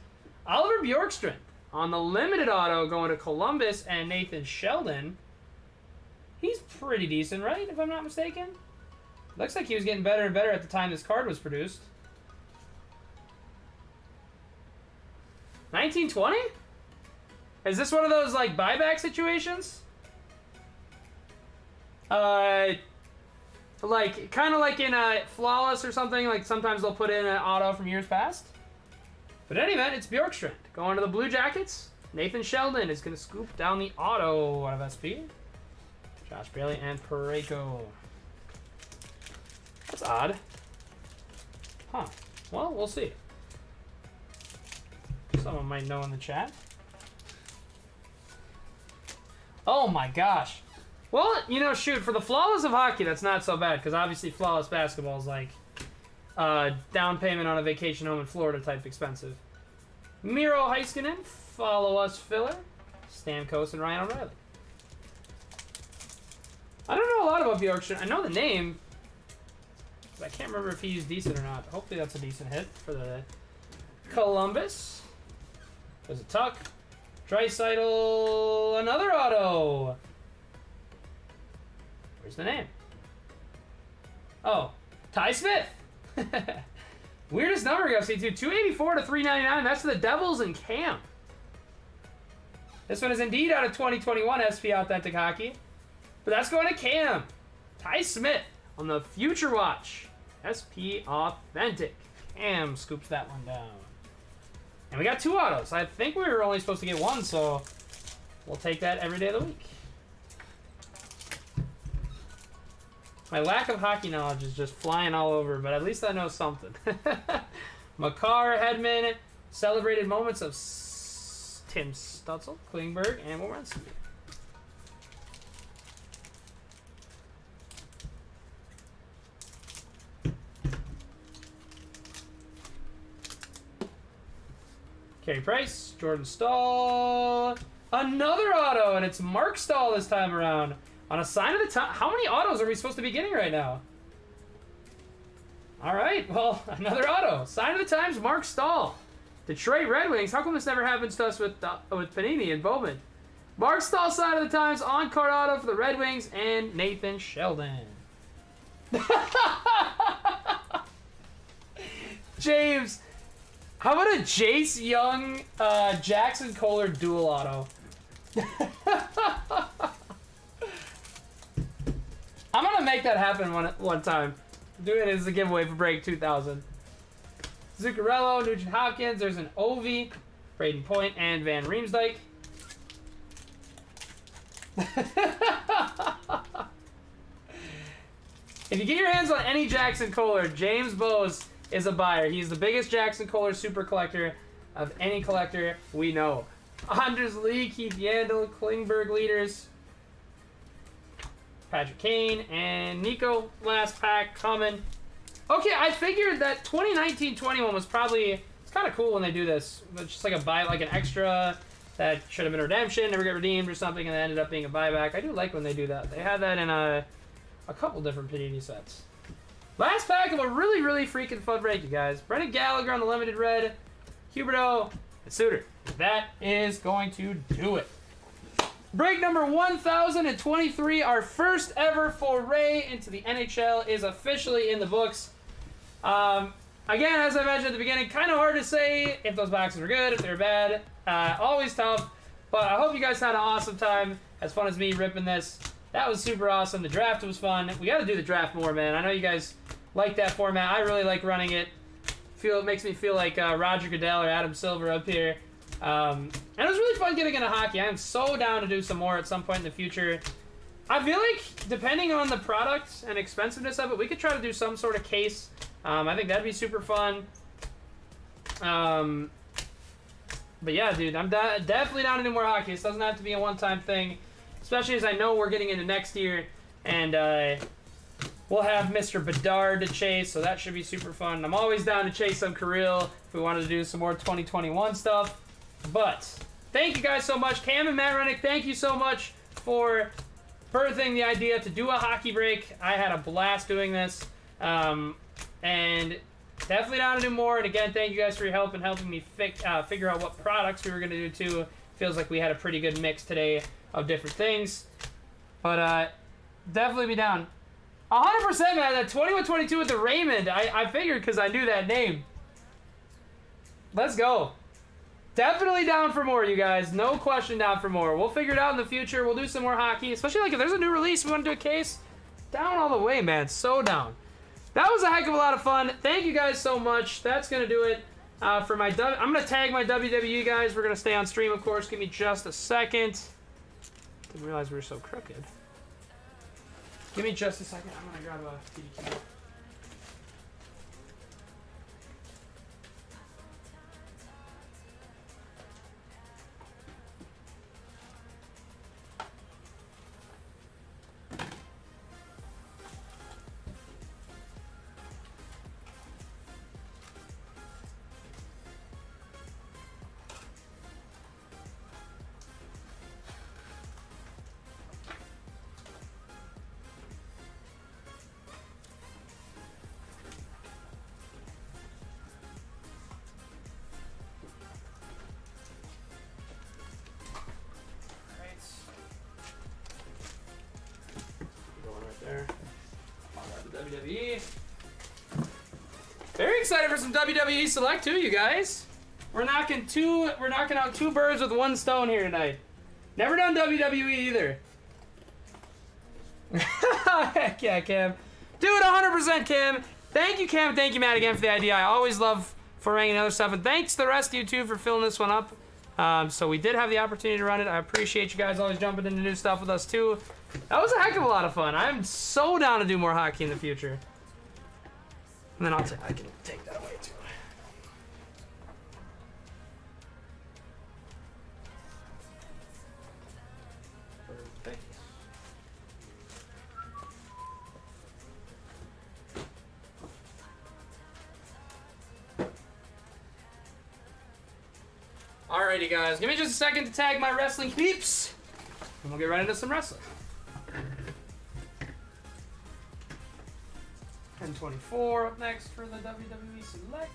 Oliver Bjorkstrand on the limited auto going to Columbus and Nathan Sheldon. He's pretty decent, right? If I'm not mistaken. Looks like he was getting better and better at the time this card was produced. 1920? Is this one of those like buyback situations? Like kind of like in a Flawless or something. Like sometimes they'll put in an auto from years past. But in any event, it's Bjorkstrand going to the Blue Jackets. Nathan Sheldon is going to scoop down the auto out of SP. Josh Bailey and Parayko. That's odd. Huh. Well, we'll see. Someone might know in the chat. Oh my gosh. Well, you know, shoot, for the Flawless of hockey, that's not so bad, because obviously Flawless basketball is like down payment on a vacation home in Florida type expensive. Miro Heiskanen, follow us filler. Stamkos and Ryan O'Reilly. I don't know a lot about Bjorkstrand. I know the name, but I can't remember if he's decent or not. Hopefully that's a decent hit for the Columbus. There's a tuck. Draisaitl, another auto. Where's the name? Oh, Ty Smith. Weirdest number, go see, too. 284 to 399. That's the Devils and Cam. This one is indeed out of 2021 SP Authentic Hockey. But that's going to Cam. Ty Smith on the Future Watch. SP Authentic. Cam scoops that one down. And we got 2 autos. I think we were only supposed to get 1, so we'll take that every day of the week. My lack of hockey knowledge is just flying all over, but at least I know something. Makar, Hedman, celebrated moments of Tim Stutzel, Klingberg, and Werenski. Carey Price, Jordan Stahl, another auto, and it's Mark Stahl this time around. On a sign of the time, how many autos are we supposed to be getting right now? All right, well, another auto. Sign of the times, Mark Stahl. Detroit Red Wings. How come this never happens to us with Panini and Bowman? Mark Stahl, sign of the times, on-card auto for the Red Wings, and Nathan Sheldon. James, how about a Jace Young, Jackson Kohler dual auto? I'm going to make that happen one time. Do it as a giveaway for Break 2000. Zuccarello, Nugent Hopkins, there's an Ovi, Braden Point, and Van Riemsdyk. If you get your hands on any Jackson Kohler, James Bose is a buyer. He's the biggest Jackson Kohler super collector of any collector we know. Anders Lee, Keith Yandel, Klingberg leaders, Patrick Kane, and Nico, last pack, coming. Okay, I figured that 2019-21 was probably, it's kind of cool when they do this. It's just like a buy, like an extra that should have been a redemption, never get redeemed or something, and it ended up being a buyback. I do like when they do that. They had that in a couple different Panini sets. Last pack of a really, really freaking fun break, you guys. Brendan Gallagher on the limited red, Huberdeau, and Suter. That is going to do it. Break number 1023, our first ever foray into the NHL, is officially in the books. Again, as I mentioned at the beginning, kind of hard to say if those boxes were good, if they were bad. Always tough, but I hope you guys had an awesome time, as fun as me ripping this. That was super awesome. The draft was fun. We got to do the draft more, man. I know you guys like that format. I really like running it. It makes me feel like Roger Goodell or Adam Silver up here. And it was really fun getting into hockey. I am so down to do some more at some point in the future. I feel like, depending on the product and expensiveness of it, we could try to do some sort of case. I think that'd be super fun. But yeah, dude, I'm definitely down to do more hockey. This doesn't have to be a one-time thing, especially as I know we're getting into next year, and we'll have Mr. Bedard to chase, so that should be super fun. I'm always down to chase some Kirill if we wanted to do some more 2021 stuff. But thank you guys so much. Cam and Matt Rennick, thank you so much for birthing the idea to do a hockey break. I had a blast doing this. And definitely down to do more. And again, thank you guys for your help and helping me figure out what products we were going to do too. Feels like we had a pretty good mix today of different things. But definitely be down. 100%, man. That 21-22 with the Raymond. I figured because I knew that name. Let's go. Definitely down for more, you guys. No question down for more. We'll figure it out in the future. We'll do some more hockey. Especially like if there's a new release, we want to do a case. Down all the way, man. So down. That was a heck of a lot of fun. Thank you guys so much. That's going to do it for my... I'm going to tag my WWE guys. We're going to stay on stream, of course. Give me just a second. Didn't realize we were so crooked. Give me just a second. I'm going to grab a TDQ. excited for some WWE Select too, you guys. We're knocking out 2 birds with 1 stone here tonight. Never done WWE either. Heck yeah, Cam. Dude, 100% Cam. Thank you, Cam. Thank you, Matt, again for the idea. I always love foraying and other stuff. And thanks to the rest of you, too, for filling this one up. So we did have the opportunity to run it. I appreciate you guys always jumping into new stuff with us, too. That was a heck of a lot of fun. I'm so down to do more hockey in the future. And then I can take that away, too. Perfect. Alrighty, guys. Give me just a second to tag my wrestling peeps, and we'll get right into some wrestling. 1024 up next for the WWE Select.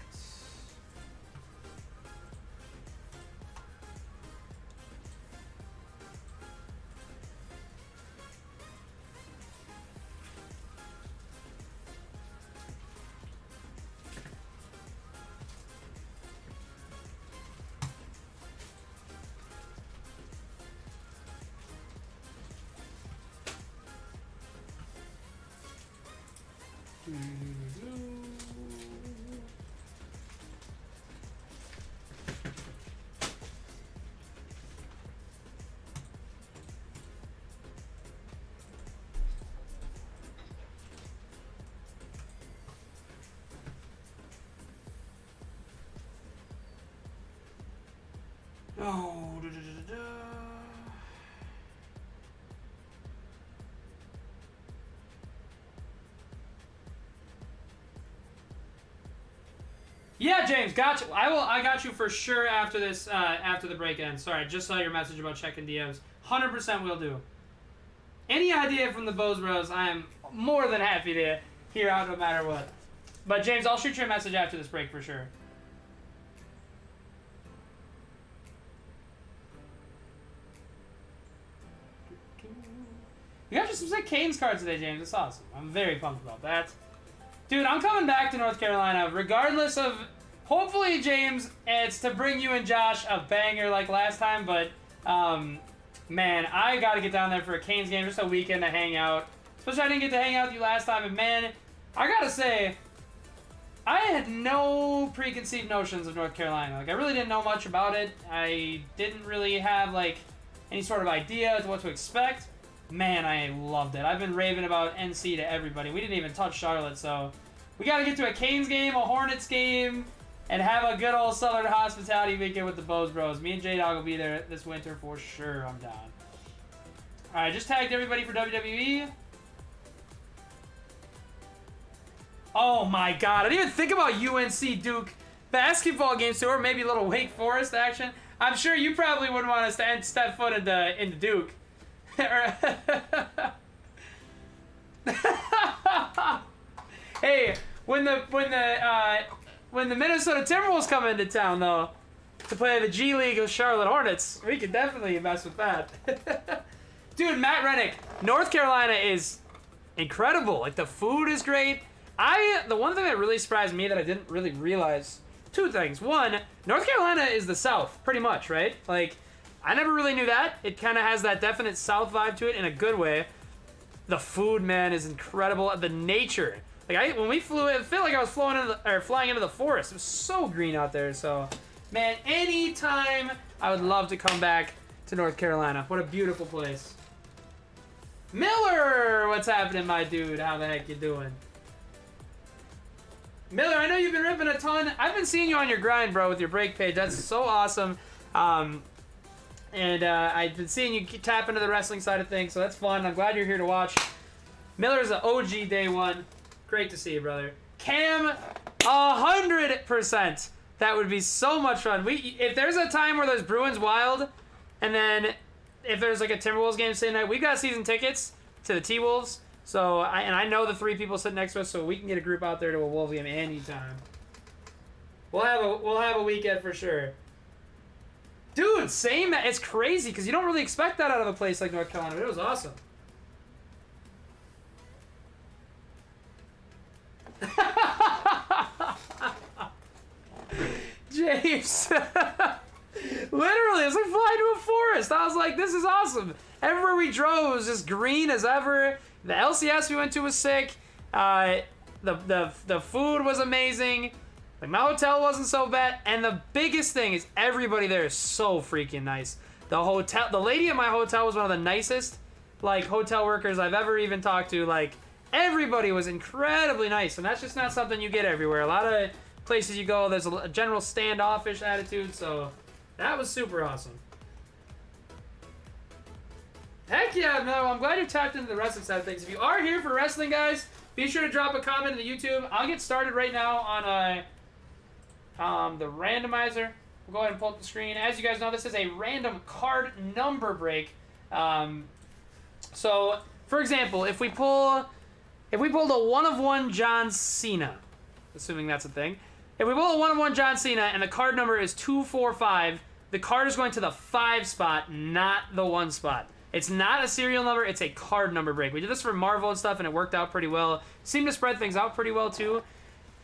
Oh, yeah, James, got you. I got you for sure after this. After the break ends. Sorry, just saw your message about checking DMs. 100% will do. Any idea from the Bose Bros, I am more than happy to hear out no matter what. But James, I'll shoot you a message after this break for sure. You got some sick Canes cards today, James. That's awesome. I'm very pumped about that. Dude, I'm coming back to North Carolina, regardless of... Hopefully, James, it's to bring you and Josh a banger like last time, but... man, I got to get down there for a Canes game, just a weekend to hang out. Especially I didn't get to hang out with you last time, and man, I got to say... I had no preconceived notions of North Carolina. Like, I really didn't know much about it. I didn't really have, like, any sort of idea as to what to expect. Man, I loved it. I've been raving about NC to everybody. We didn't even touch Charlotte, so we got to get to a Canes game, a Hornets game, and have a good old Southern hospitality weekend with the Bose Bros. Me and J-Dog will be there this winter for sure. I'm down. All right, just tagged everybody for WWE. Oh my God, I didn't even think about UNC Duke basketball games too, or maybe a little Wake Forest action. I'm sure you probably wouldn't want us to step foot into Duke. Hey, when the Minnesota Timberwolves come into town though to play the G League of Charlotte Hornets, we could definitely mess with that. Dude, Matt Rennick, North Carolina is incredible. Like, the food is great. The one thing that really surprised me that I didn't really realize, 2 things. One, North Carolina is the South, pretty much, right? Like, I never really knew that. It kind of has that definite South vibe to it in a good way. The food, man, is incredible. The nature. Like, when we flew, it felt like I was flying into the forest. It was so green out there. So, man, anytime I would love to come back to North Carolina. What a beautiful place. Miller, what's happening, my dude? How the heck you doing? Miller, I know you've been ripping a ton. I've been seeing you on your grind, bro, with your break page. That's so awesome. And I've been seeing you tap into the wrestling side of things, so that's fun. I'm glad you're here to watch. Miller's an OG day one. Great to see you, brother. Cam, 100%. That would be so much fun. If there's a time where there's Bruins Wild, and then if there's like a Timberwolves game Sunday night, we've got season tickets to the T-Wolves. So, I know the 3 people sitting next to us, so we can get a group out there to a Wolves game anytime. We'll have a weekend for sure. Dude, same. It's crazy because you don't really expect that out of a place like North Carolina. But it was awesome. stripes. Literally, it's like flying to a forest. I was like, this is awesome. Everywhere we drove was just green as ever. The LCS we went to was sick. The food was amazing. Like, my hotel wasn't so bad. And the biggest thing is everybody there is so freaking nice. The lady at my hotel was one of the nicest, like, hotel workers I've ever even talked to. Like, everybody was incredibly nice. And that's just not something you get everywhere. A lot of places you go, there's a general standoffish attitude. So that was super awesome. Heck yeah, no, I'm glad you tapped into the wrestling side of things. If you are here for wrestling, guys, be sure to drop a comment in the YouTube. I'll get started right now on the randomizer. We'll go ahead and pull up the screen. As you guys know, this is a random card number break. So, for example, if we pulled a 1-of-1 John Cena, assuming that's a thing. If we pull a 1-of-1 John Cena and the card number is 245, the card is going to the 5 spot, not the 1 spot. It's not a serial number, it's a card number break. We did this for Marvel and stuff, and it worked out pretty well. Seemed to spread things out pretty well, too.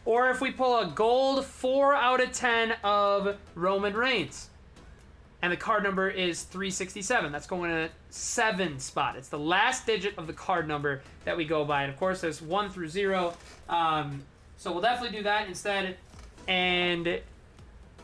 Or if we pull a gold 4 out of 10 of Roman Reigns, and the card number is 367. That's going in a 7 spot. It's the last digit of the card number that we go by. And, of course, there's 1 through 0. So we'll definitely do that instead. And,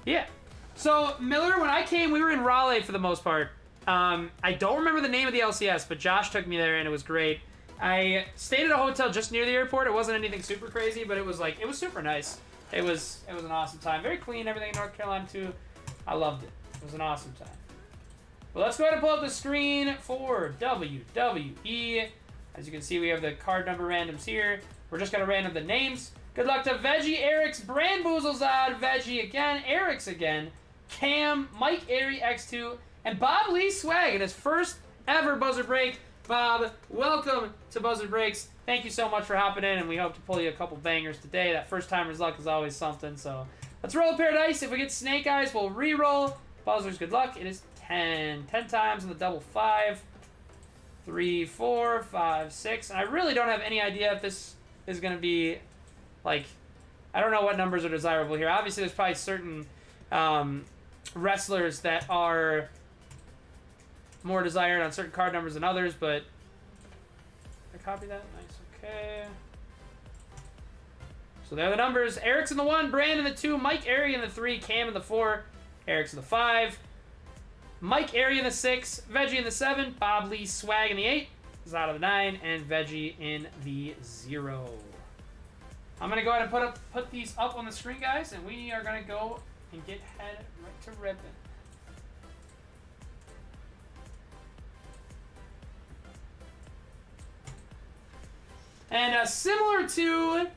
yeah. So, Miller, when I came, we were in Raleigh for the most part. I don't remember the name of the LCS, but Josh took me there, and it was great. I stayed at a hotel just near the airport. It wasn't anything super crazy, but it was super nice. It was an awesome time. Very clean, everything in North Carolina, too. I loved it. It was an awesome time. Well, let's go ahead and pull up the screen for WWE. As you can see, we have the card number randoms here. We're just going to random the names. Good luck to Veggie, Eric's, Brand Boozlezad, Veggie again, Eric's again, Cam, Mike Airy X2, and Bob Lee Swag in his first ever buzzer break. Bob, welcome to Buzzer Breaks. Thank you so much for hopping in, and we hope to pull you a couple bangers today. That first timer's luck is always something, so let's roll a pair of dice. If we get Snake Eyes, we'll re-roll. Buzzers, good luck. It is 10. 10 times on the double 5. 3, 4, 5, 6. And I really don't have any idea if this is going to be, like, I don't know what numbers are desirable here. Obviously, there's probably certain wrestlers that are more desired on certain card numbers than others, but I copy that. Nice. Okay. So there are the numbers. Eric's in the 1, Brand in the 2, Mike Airy in the 3, Cam in the 4, Eric's in the 5, Mike Airy in the 6, Veggie in the 7, Bob Lee Swag in the 8, Zod in the 9, and Veggie in the 0. I'm going to go ahead and put these up on the screen, guys, and we are going to go and get head right to ribbon. And similar to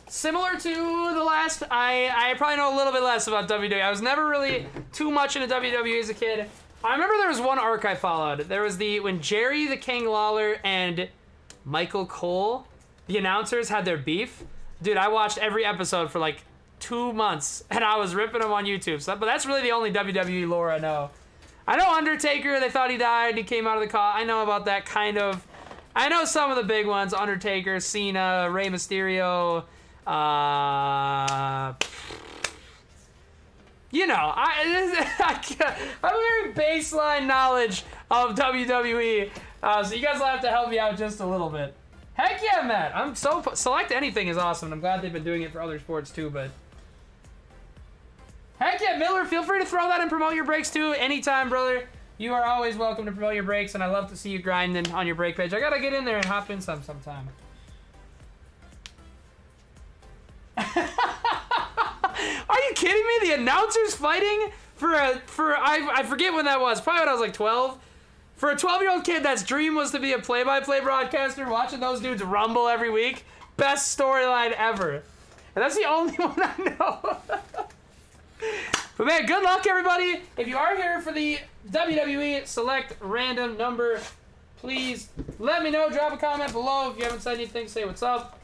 the last, I probably know a little bit less about WWE. I was never really too much into WWE as a kid. I remember there was one arc I followed. There was when Jerry the King Lawler and Michael Cole, the announcers, had their beef. Dude, I watched every episode for like 2 months, and I was ripping them on YouTube. But that's really the only WWE lore I know. I know Undertaker, they thought he died, he came out of the car. I know about that kind of. I know some of the big ones: Undertaker, Cena, Rey Mysterio. You know, I have a very baseline knowledge of WWE, so you guys will have to help me out just a little bit. Heck yeah, Matt! Select Anything is awesome, and I'm glad they've been doing it for other sports too. But heck yeah, Miller! Feel free to throw that and promote your breaks too, anytime, brother. You are always welcome to promote your breaks, and I love to see you grinding on your break page. I gotta get in there and hop in sometime. Are you kidding me? The announcers fighting for I forget when that was. Probably when I was like 12. For a 12-year-old kid, that's dream was to be a play-by-play broadcaster. Watching those dudes rumble every week, best storyline ever. And that's the only one I know. But man, good luck, everybody. If you are here for the WWE Select Random Number, please let me know. Drop a comment below. If you haven't said anything, say what's up.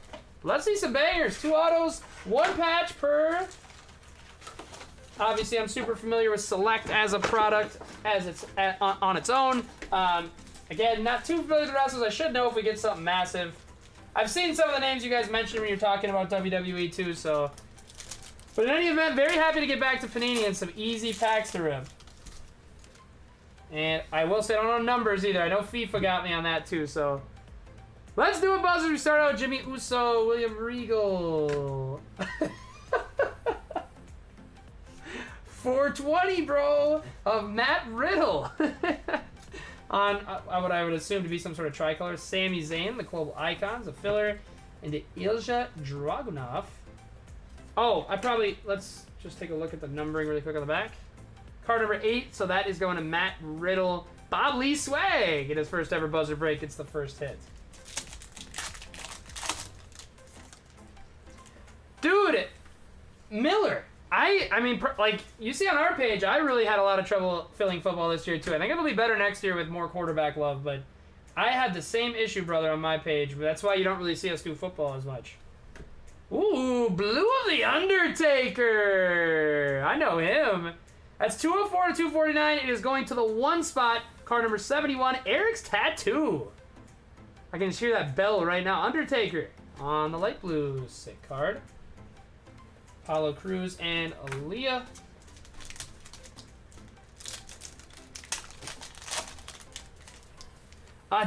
Let's see some bangers. 2 autos, 1 patch per. Obviously, I'm super familiar with Select as a product, as it's on its own. Again, not too familiar with the wrestlers. I should know if we get something massive. I've seen some of the names you guys mentioned when you're talking about WWE too, so But in any event, very happy to get back to Panini and some easy packs to rip. And I will say I don't know numbers either. I know FIFA got me on that too, so. Let's do a buzzer. We start out with Jimmy Uso, William Regal. 420, bro, of Matt Riddle. On what I would assume to be some sort of tricolor. Sami Zayn, the Global Icons, a filler. And the Ilja Dragunov. Oh, let's just take a look at the numbering really quick on the back. Card number 8, so that is going to Matt Riddle. Bob Lee Swag in his first ever buzzer break. It's the first hit. Dude, Miller. I mean, like, you see on our page, I really had a lot of trouble filling football this year, too. I think it'll be better next year with more quarterback love, but I had the same issue, brother, on my page. But that's why you don't really see us do football as much. Ooh, Blue of the Undertaker. I know him. That's 204 to 249. It is going to the 1 spot. Card number 71, Eric's Tattoo. I can hear that bell right now. Undertaker on the light blue. Sick card. Apollo Crews and Aaliyah.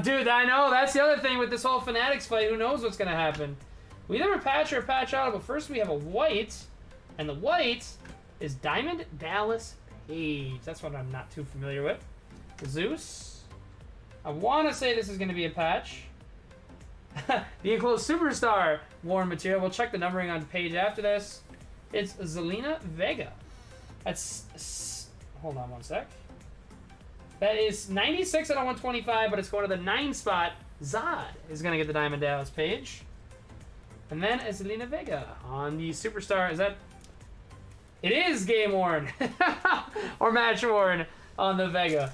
Dude, I know. That's the other thing with this whole Fanatics fight. Who knows what's going to happen? We either a patch or a patch out, but first we have a white. And the white is Diamond Dallas Page. That's what I'm not too familiar with. Zeus. I want to say this is going to be a patch. The enclosed superstar worn material. We'll check the numbering on the page after this. It's Zelina Vega. That's... Hold on one sec. That is 96 out of 125, but it's going to the 9 spot. Zod is going to get the Diamond Dallas Page. And then Zelina Vega on the superstar. Is that... It is game worn. Or match worn on the Vega.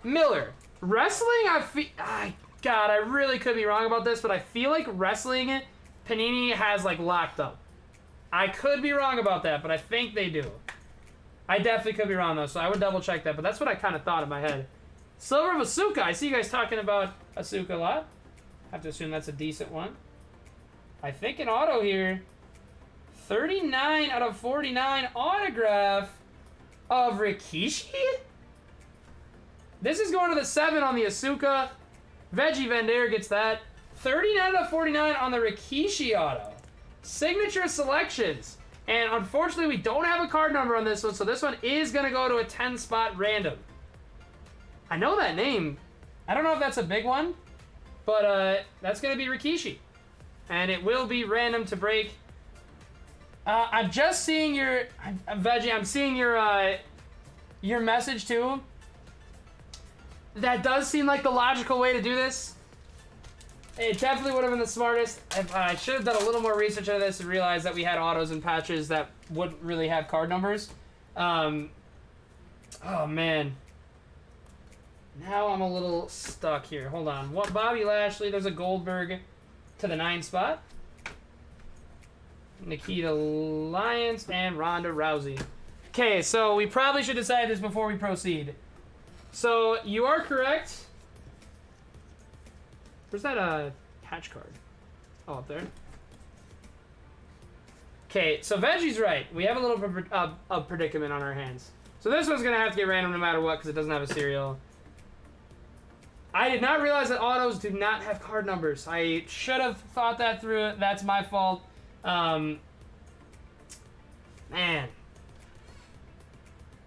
Miller. Wrestling, God, I really could be wrong about this, but I feel like wrestling, Panini has, like, locked up. I could be wrong about that, but I think they do. I definitely could be wrong, though, so I would double-check that, but that's what I kind of thought in my head. Silver of Asuka. I see you guys talking about Asuka a lot. I have to assume that's a decent one. I think an auto here. 39 out of 49 autograph of Rikishi? This is going to the 7 on the Asuka. Veggie Vendor gets that. 39 out of 49 on the Rikishi auto. Signature selections. And unfortunately, we don't have a card number on this one, so this one is going to go to a 10-spot random. I know that name. I don't know if that's a big one, but that's going to be Rikishi. And it will be random to break. I'm just seeing your... Veggie, I'm seeing your message, too. That does seem like the logical way to do this. It definitely would have been the smartest. I should have done a little more research on this and realized that we had autos and patches that wouldn't really have card numbers. Oh, man. Now I'm a little stuck here. Hold on. What? Bobby Lashley. There's a Goldberg to the 9 spot. Nikita Lyons and Ronda Rousey. Okay, so we probably should decide this before we proceed. So, you are correct. Where's that patch card? Oh, up there. Okay, so Veggie's right. We have a little of predicament on our hands. So this one's going to have to get random no matter what because it doesn't have a serial. I did not realize that autos do not have card numbers. I should have thought that through. That's my fault. Man.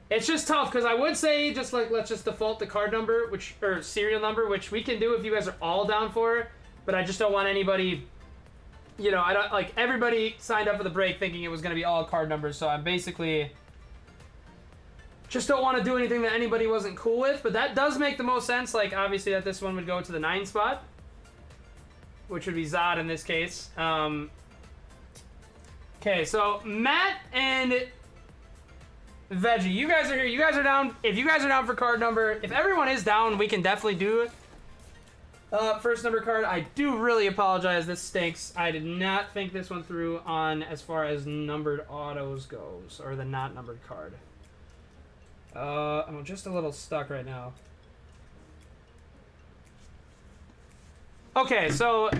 It's just tough because I would say just like let's just default the card number, or serial number, which we can do if you guys are all down for it. But I just don't want anybody, you know, I don't like everybody signed up for the break thinking it was going to be all card numbers. So I'm basically just don't want to do anything that anybody wasn't cool with. But that does make the most sense. Like obviously that this one would go to the 9 spot, which would be Zod in this case. Okay, so Matt and Veggie, you guys are here. You guys are down. If you guys are down for card number, if everyone is down, we can definitely do it. First number card. I do really apologize. This stinks. I did not think this one through on as far as numbered autos goes, or the not numbered card. I'm just a little stuck right now. Okay, so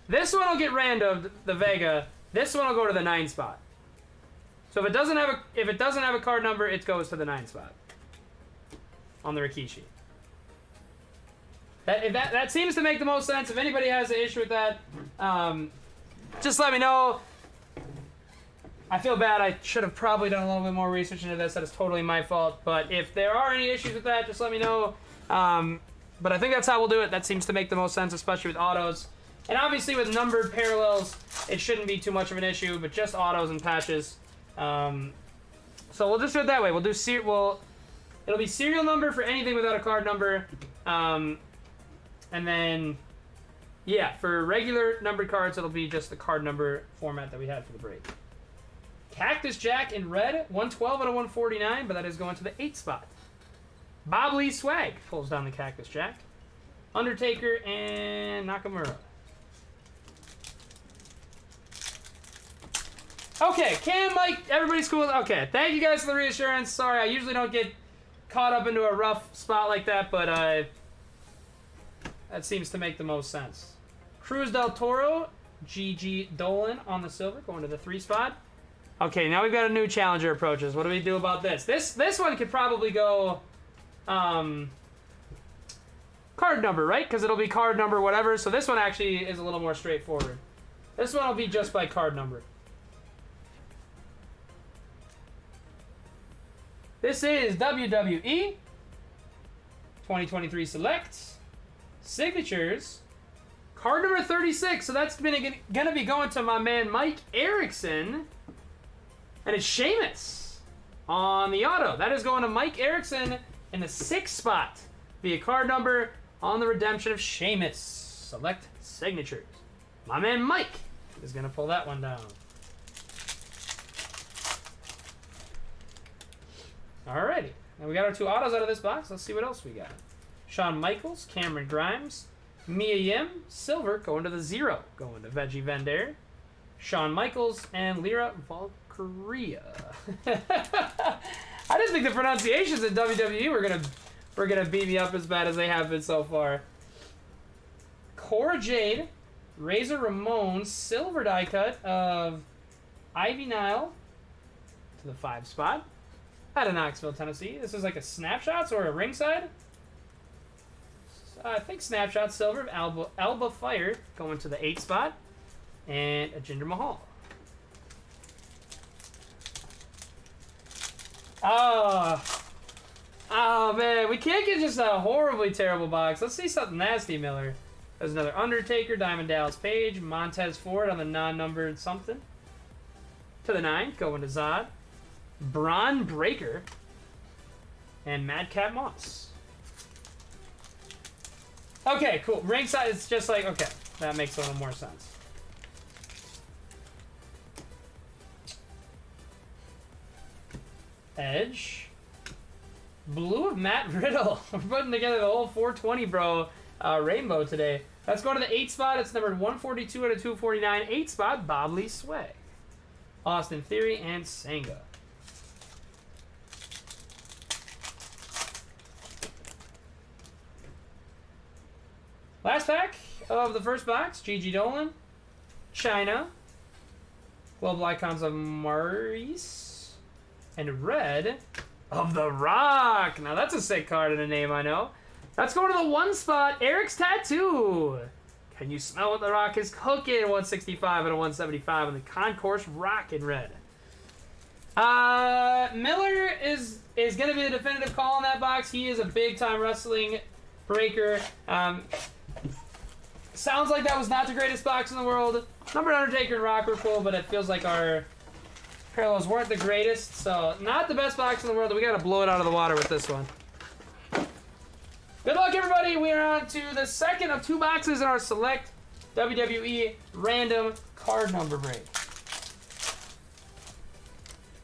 This one will get randomed, the Vega. This one will go to the 9 spot. So if it doesn't have a card number, it goes to the 9 spot on the Rikishi. That seems to make the most sense. If anybody has an issue with that, just let me know. I feel bad. I should have probably done a little bit more research into this. That is totally my fault. But if there are any issues with that, just let me know. But I think that's how we'll do it. That seems to make the most sense, especially with autos. And obviously with numbered parallels, it shouldn't be too much of an issue, but just autos and patches. So we'll just do it that way. We'll do it'll be serial number for anything without a card number. And then, yeah, for regular numbered cards, it'll be just the card number format that we had for the break. Cactus Jack in red, 112 out of 149, but that is going to the 8 spot. Bob Lee Swag pulls down the Cactus Jack. Undertaker and Nakamura. Okay, Cam, Mike, everybody's cool. Okay, thank you guys for the reassurance. Sorry, I usually don't get caught up into a rough spot like that, but that seems to make the most sense. Cruz del Toro, Gigi Dolan on the silver, going to the 3 spot. Okay, now we've got a new challenger approaches. What do we do about this? This one could probably go card number, right? Because it'll be card number whatever. So this one actually is a little more straightforward. This one will be just by card number. This is WWE 2023 Select Signatures card number 36. So that's gonna be going to my man Mike Erickson, and it's Sheamus on the auto. That is going to Mike Erickson in the 6th spot via card number on the redemption of Sheamus Select Signatures. My man Mike is gonna pull that one down. Alrighty, now we got our 2 autos out of this box. Let's see what else we got. Shawn Michaels, Cameron Grimes, Mia Yim, silver, going to the 0, going to Veggie Vendor, Shawn Michaels, and Lyra Valkyria. I just think the pronunciations in WWE were gonna beat me up as bad as they have been so far. Cora Jade, Razor Ramon, silver die cut of Ivy Nile to the 5 spot. Out of Knoxville, Tennessee. This is like a snapshots or a ringside. I think snapshot silver of Alba Fire going to the 8 spot, and a Jinder Mahal. Oh man, we can't get just a horribly terrible box. Let's see something nasty, Miller. There's another Undertaker, Diamond Dallas Page, Montez Ford on the non-numbered something. To the 9, going to Zod. Braun Breaker, and Madcap Moss. Okay, cool. Ringside is just like, okay, that makes a little more sense. Edge. Blue of Matt Riddle. We're putting together the whole 420 bro rainbow today. That's going to the 8 spot. It's numbered 142 out of 249. 8 spot, Bob Lee Sway. Austin Theory and Sanga. Last pack of the first box, Gigi Dolan, China, Global Icons of Maurice, and red of The Rock. Now that's a sick card and a name I know. That's going to the 1 spot, Eric's Tattoo. Can you smell what The Rock is cooking? 165 and a 175 on the Concourse Rock in red. Miller is going to be the definitive call on that box. He is a big-time wrestling breaker. Sounds like that was not the greatest box in the world. Numbered Undertaker and Rock were cool, but it feels like our parallels weren't the greatest. So, not the best box in the world. We got to blow it out of the water with this one. Good luck, everybody. We are on to the second of 2 boxes in our Select WWE Random Card Number break.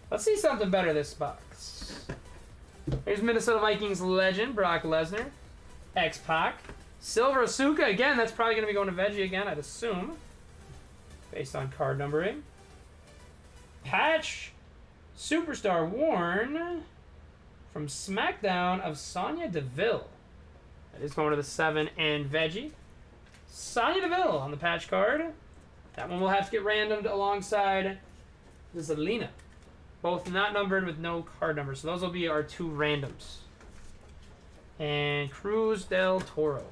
Let's see something better this box. Here's Minnesota Vikings legend Brock Lesnar. X-Pac. Silver Asuka, again, that's probably going to be going to Veggie again, I'd assume. Based on card numbering. Patch Superstar worn from SmackDown of Sonya Deville. That is going to the 7 and Veggie. Sonya Deville on the patch card. That one will have to get randomed alongside the Zelina. Both not numbered with no card numbers. So those will be our 2 randoms. And Cruz del Toro.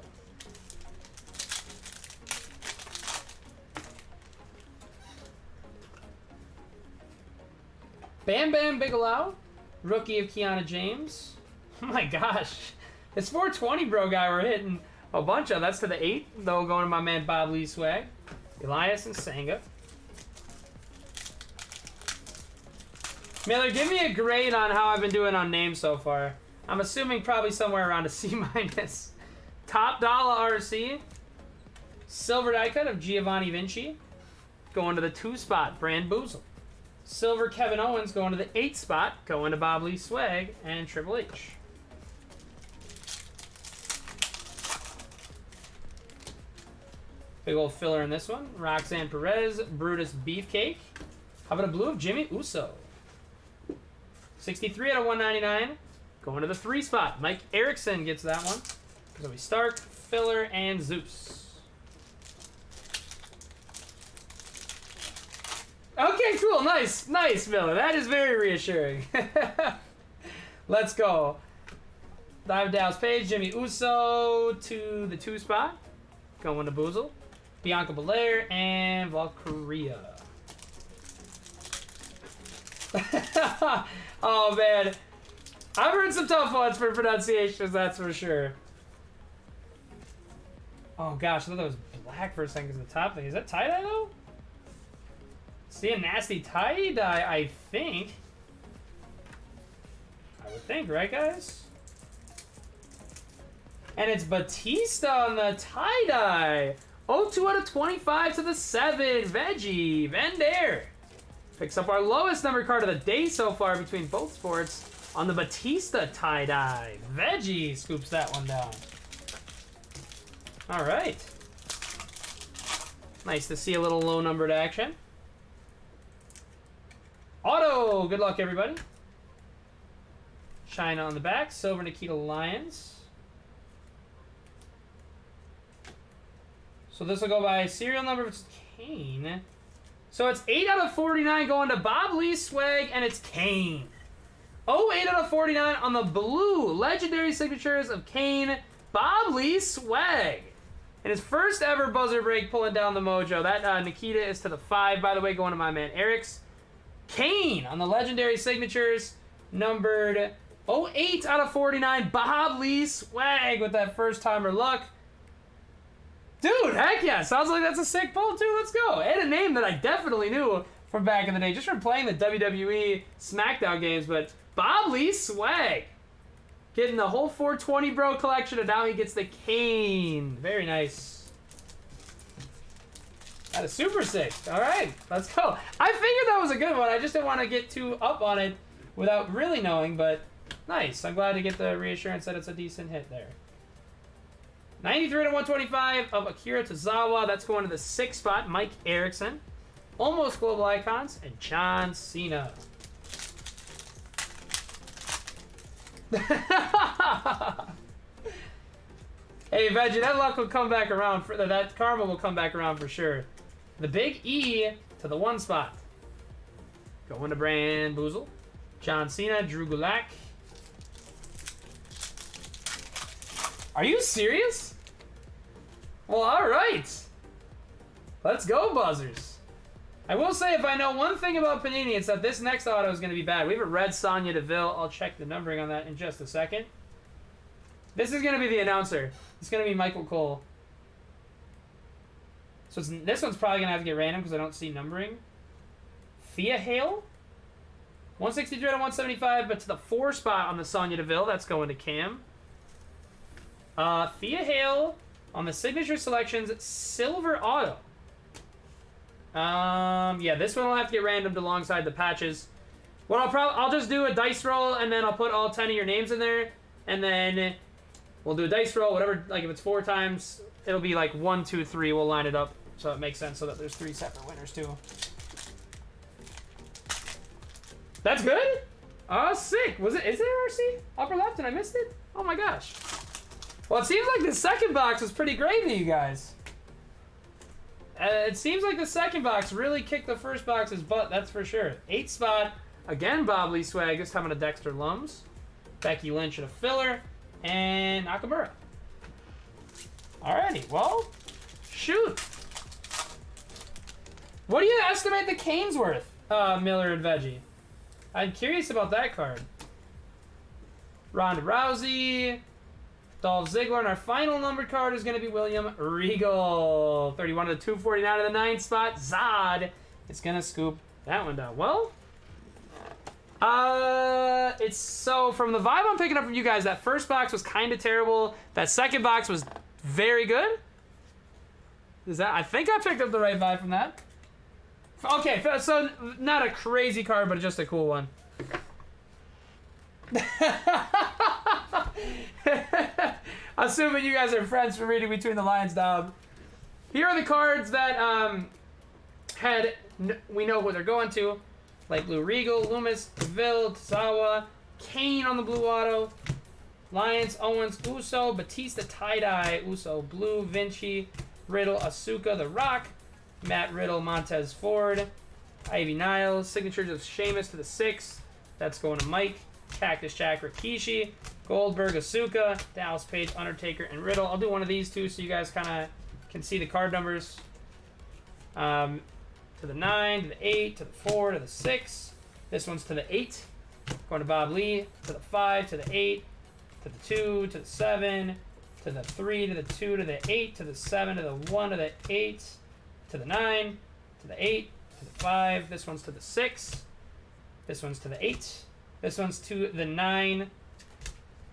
Bam Bam Bigelow. Rookie of Kiana James. Oh my gosh. This 420 bro guy we're hitting a bunch of. That's to the 8. Though going to my man Bob Lee Swag. Elias and Sanga. Miller, give me a grade on how I've been doing on names so far. I'm assuming probably somewhere around a C-. Top Dollar RC. Silver die cut of Giovanni Vinci. Going to the 2 spot, Brand Boozle. Silver Kevin Owens going to the 8 spot. Going to Bob Lee Swag and Triple H. Big old filler in this one. Roxanne Perez, Brutus Beefcake. How about a blue of Jimmy Uso? 63 out of 199. Going to the 3 spot. Mike Erickson gets that one. So we Stark, Filler, and Zeus. Okay, cool. Nice. Nice, Miller. That is very reassuring. Let's go. Dive Dallas Page, Jimmy Uso to the 2 spot. Going to Boozle. Bianca Belair and Valkyria. Oh, man. I've heard some tough ones for pronunciations, that's for sure. Oh, gosh. I thought that was black for a second because the top thing. Is that tie-dye, though? See a nasty tie-dye, I think. I would think, right, guys? And it's Batista on the tie-dye. 02 out of 25 to the 7. Veggie. Van Dare. Picks up our lowest number card of the day so far between both sports on the Batista tie-dye. Veggie scoops that one down. All right. Nice to see a little low-numbered action. Auto. Good luck, everybody. China on the back. Silver Nikita Lyons. So this will go by serial number, which is Kane. So it's 8 out of 49 going to Bob Lee Swag, and it's Kane. 8 out of 49 on the blue. Legendary signatures of Kane, Bob Lee Swag. And his first ever buzzer break pulling down the mojo. That Nikita is to the 5, by the way, going to my man Eric's. Kane on the legendary signatures, numbered 08 out of 49. Bob Lee Swag with that first timer luck. Dude, heck yeah. Sounds like that's a sick pull, too. Let's go. And a name that I definitely knew from back in the day, just from playing the WWE SmackDown games. But Bob Lee Swag. Getting the whole 420 bro collection, and now he gets the Kane. Very nice. That is super sick. All right, let's go. I figured that was a good one. I just didn't want to get too up on it without really knowing, but nice. I'm glad to get the reassurance that it's a decent hit there. 93 to 125 of Akira Tozawa. That's going to the 6th spot. Mike Erickson. Almost Global Icons. And John Cena. Hey, Veggie, that luck will come back around. That karma will come back around for sure. The Big E to the 1 spot. Going to Brand Boozle. John Cena. Drew Gulak. Are you serious? Well, all right. Let's go, Buzzers. I will say, if I know one thing about Panini, it's that this next auto is going to be bad. We have a red Sonya Deville. I'll check the numbering on that in just a second. This is going to be the announcer. It's going to be Michael Cole. So this one's probably going to have to get random because I don't see numbering. Thea Hale. 163 out of 175, but to the 4 spot on the Sonya Deville. That's going to Cam. Thea Hale on the Signature Selections Silver Auto. Yeah, this one will have to get randomed alongside the patches. What I'll just do a dice roll, and then I'll put all 10 of your names in there, and then we'll do a dice roll, whatever. Like if it's 4 times, it'll be like 1, 2, 3. We'll line it up so it makes sense, so that there's 3 separate winners too. That's good. Sick. Is there RC upper left and I missed it? Oh my gosh. Well, it seems like the second box was pretty gravy, you guys. It seems like the second box really kicked the first box's butt, that's for sure. 8th spot, again Bob Lee swag, this time on a Dexter Lums. Becky Lynch in a filler, and Nakamura. Alrighty, well, shoot. What do you estimate the Kane's worth, Miller and Veggie? I'm curious about that card. Ronda Rousey, Dolph Ziggler, and our final numbered card is going to be William Regal. 31 to 249 to the 9th spot. Zod is going to scoop that one down. Well, it's so from the vibe I'm picking up from you guys, that first box was kind of terrible. That second box was very good. Is that? I think I picked up the right vibe from that. Okay, so not a crazy card, but just a cool one. Assuming you guys are friends from reading between the lines, Dom. Here are the cards that we know what they're going to. Like Blue Regal, Loomis, Deville, Tozawa, Kane on the blue auto, Lyons, Owens, Uso, Batista tie-dye, Uso blue, Vinci, Riddle, Asuka, The Rock, Matt Riddle, Montez Ford, Ivy Niles, signatures of Sheamus to the 6th. That's going to Mike. Cactus Jack, Rikishi, Goldberg, Asuka, Dallas Page, Undertaker, and Riddle. I'll do one of these two so you guys kind of can see the card numbers. To the 9, to the 8, to the 4, to the 6. This one's to the 8. Going to Bob Lee. To the 5, to the 8, to the 2, to the 7, to the 3, to the 2, to the 8, to the 7, to the 1, to the 8, to the 9, to the 8, to the 5. This one's to the 6. This one's to the 8. This one's to the 9.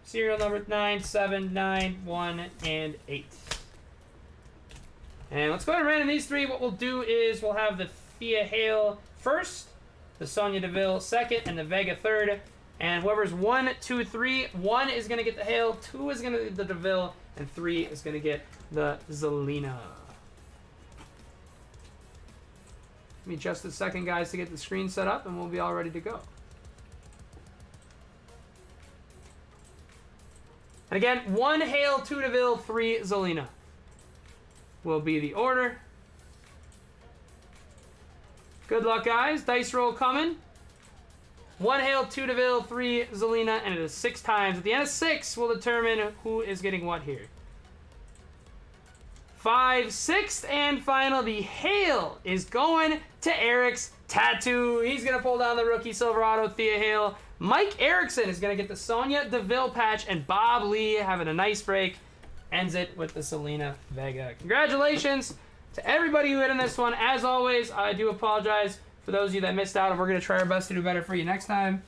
Serial number 9, 7, 9, 1, and 8. And let's go ahead and random these three. What we'll do is we'll have the Thea Hale first, the Sonya Deville second, and the Vega third. And whoever's 1, 2, 3, 1 is going to get the Hale, 2 is going to get the Deville, and 3 is going to get the Zelina. Give me just a second, guys, to get the screen set up, and we'll be all ready to go. And again, 1 Hale, 2 Deville, 3 Zelina will be the order. Good luck, guys. Dice roll coming. 1 Hale, 2 Deville, 3 Zelina, and it is 6 times. At the end of 6, we'll determine who is getting what here. 5, 6th, and final. The Hale is going to Eric's Tattoo. He's going to pull down the rookie Silverado Thea Hale. Mike Erickson is going to get the Sonya Deville patch, and Bob Lee having a nice break ends it with the Zelina Vega. Congratulations to everybody who hit in this one. As always, I do apologize for those of you that missed out, and we're going to try our best to do better for you next time.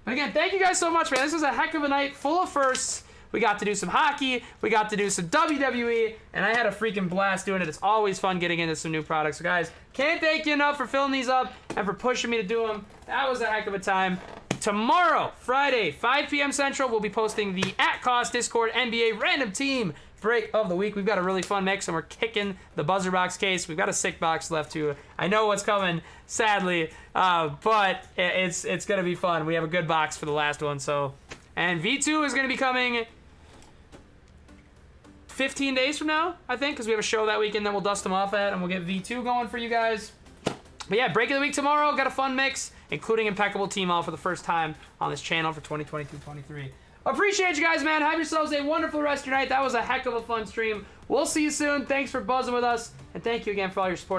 But again, thank you guys so much, man. This was a heck of a night full of firsts. We got to do some hockey, we got to do some WWE, and I had a freaking blast doing it. It's always fun getting into some new products. So guys, can't thank you enough for filling these up and for pushing me to do them. That was a heck of a time. Tomorrow, Friday, 5 p.m. Central, we'll be posting the At Cost Discord NBA Random Team Break of the Week. We've got a really fun mix, and we're kicking the buzzer box case. We've got a sick box left, too. I know what's coming, sadly, but it's going to be fun. We have a good box for the last one. So, and V2 is going to be coming 15 days from now, I think, because we have a show that weekend that we'll dust them off at, and we'll get V2 going for you guys. But yeah, Break of the Week tomorrow. Got a fun mix, including Impeccable Team All for the first time on this channel for 2022-23. Appreciate you guys, man. Have yourselves a wonderful rest of your night. That was a heck of a fun stream. We'll see you soon. Thanks for buzzing with us, and thank you again for all your support.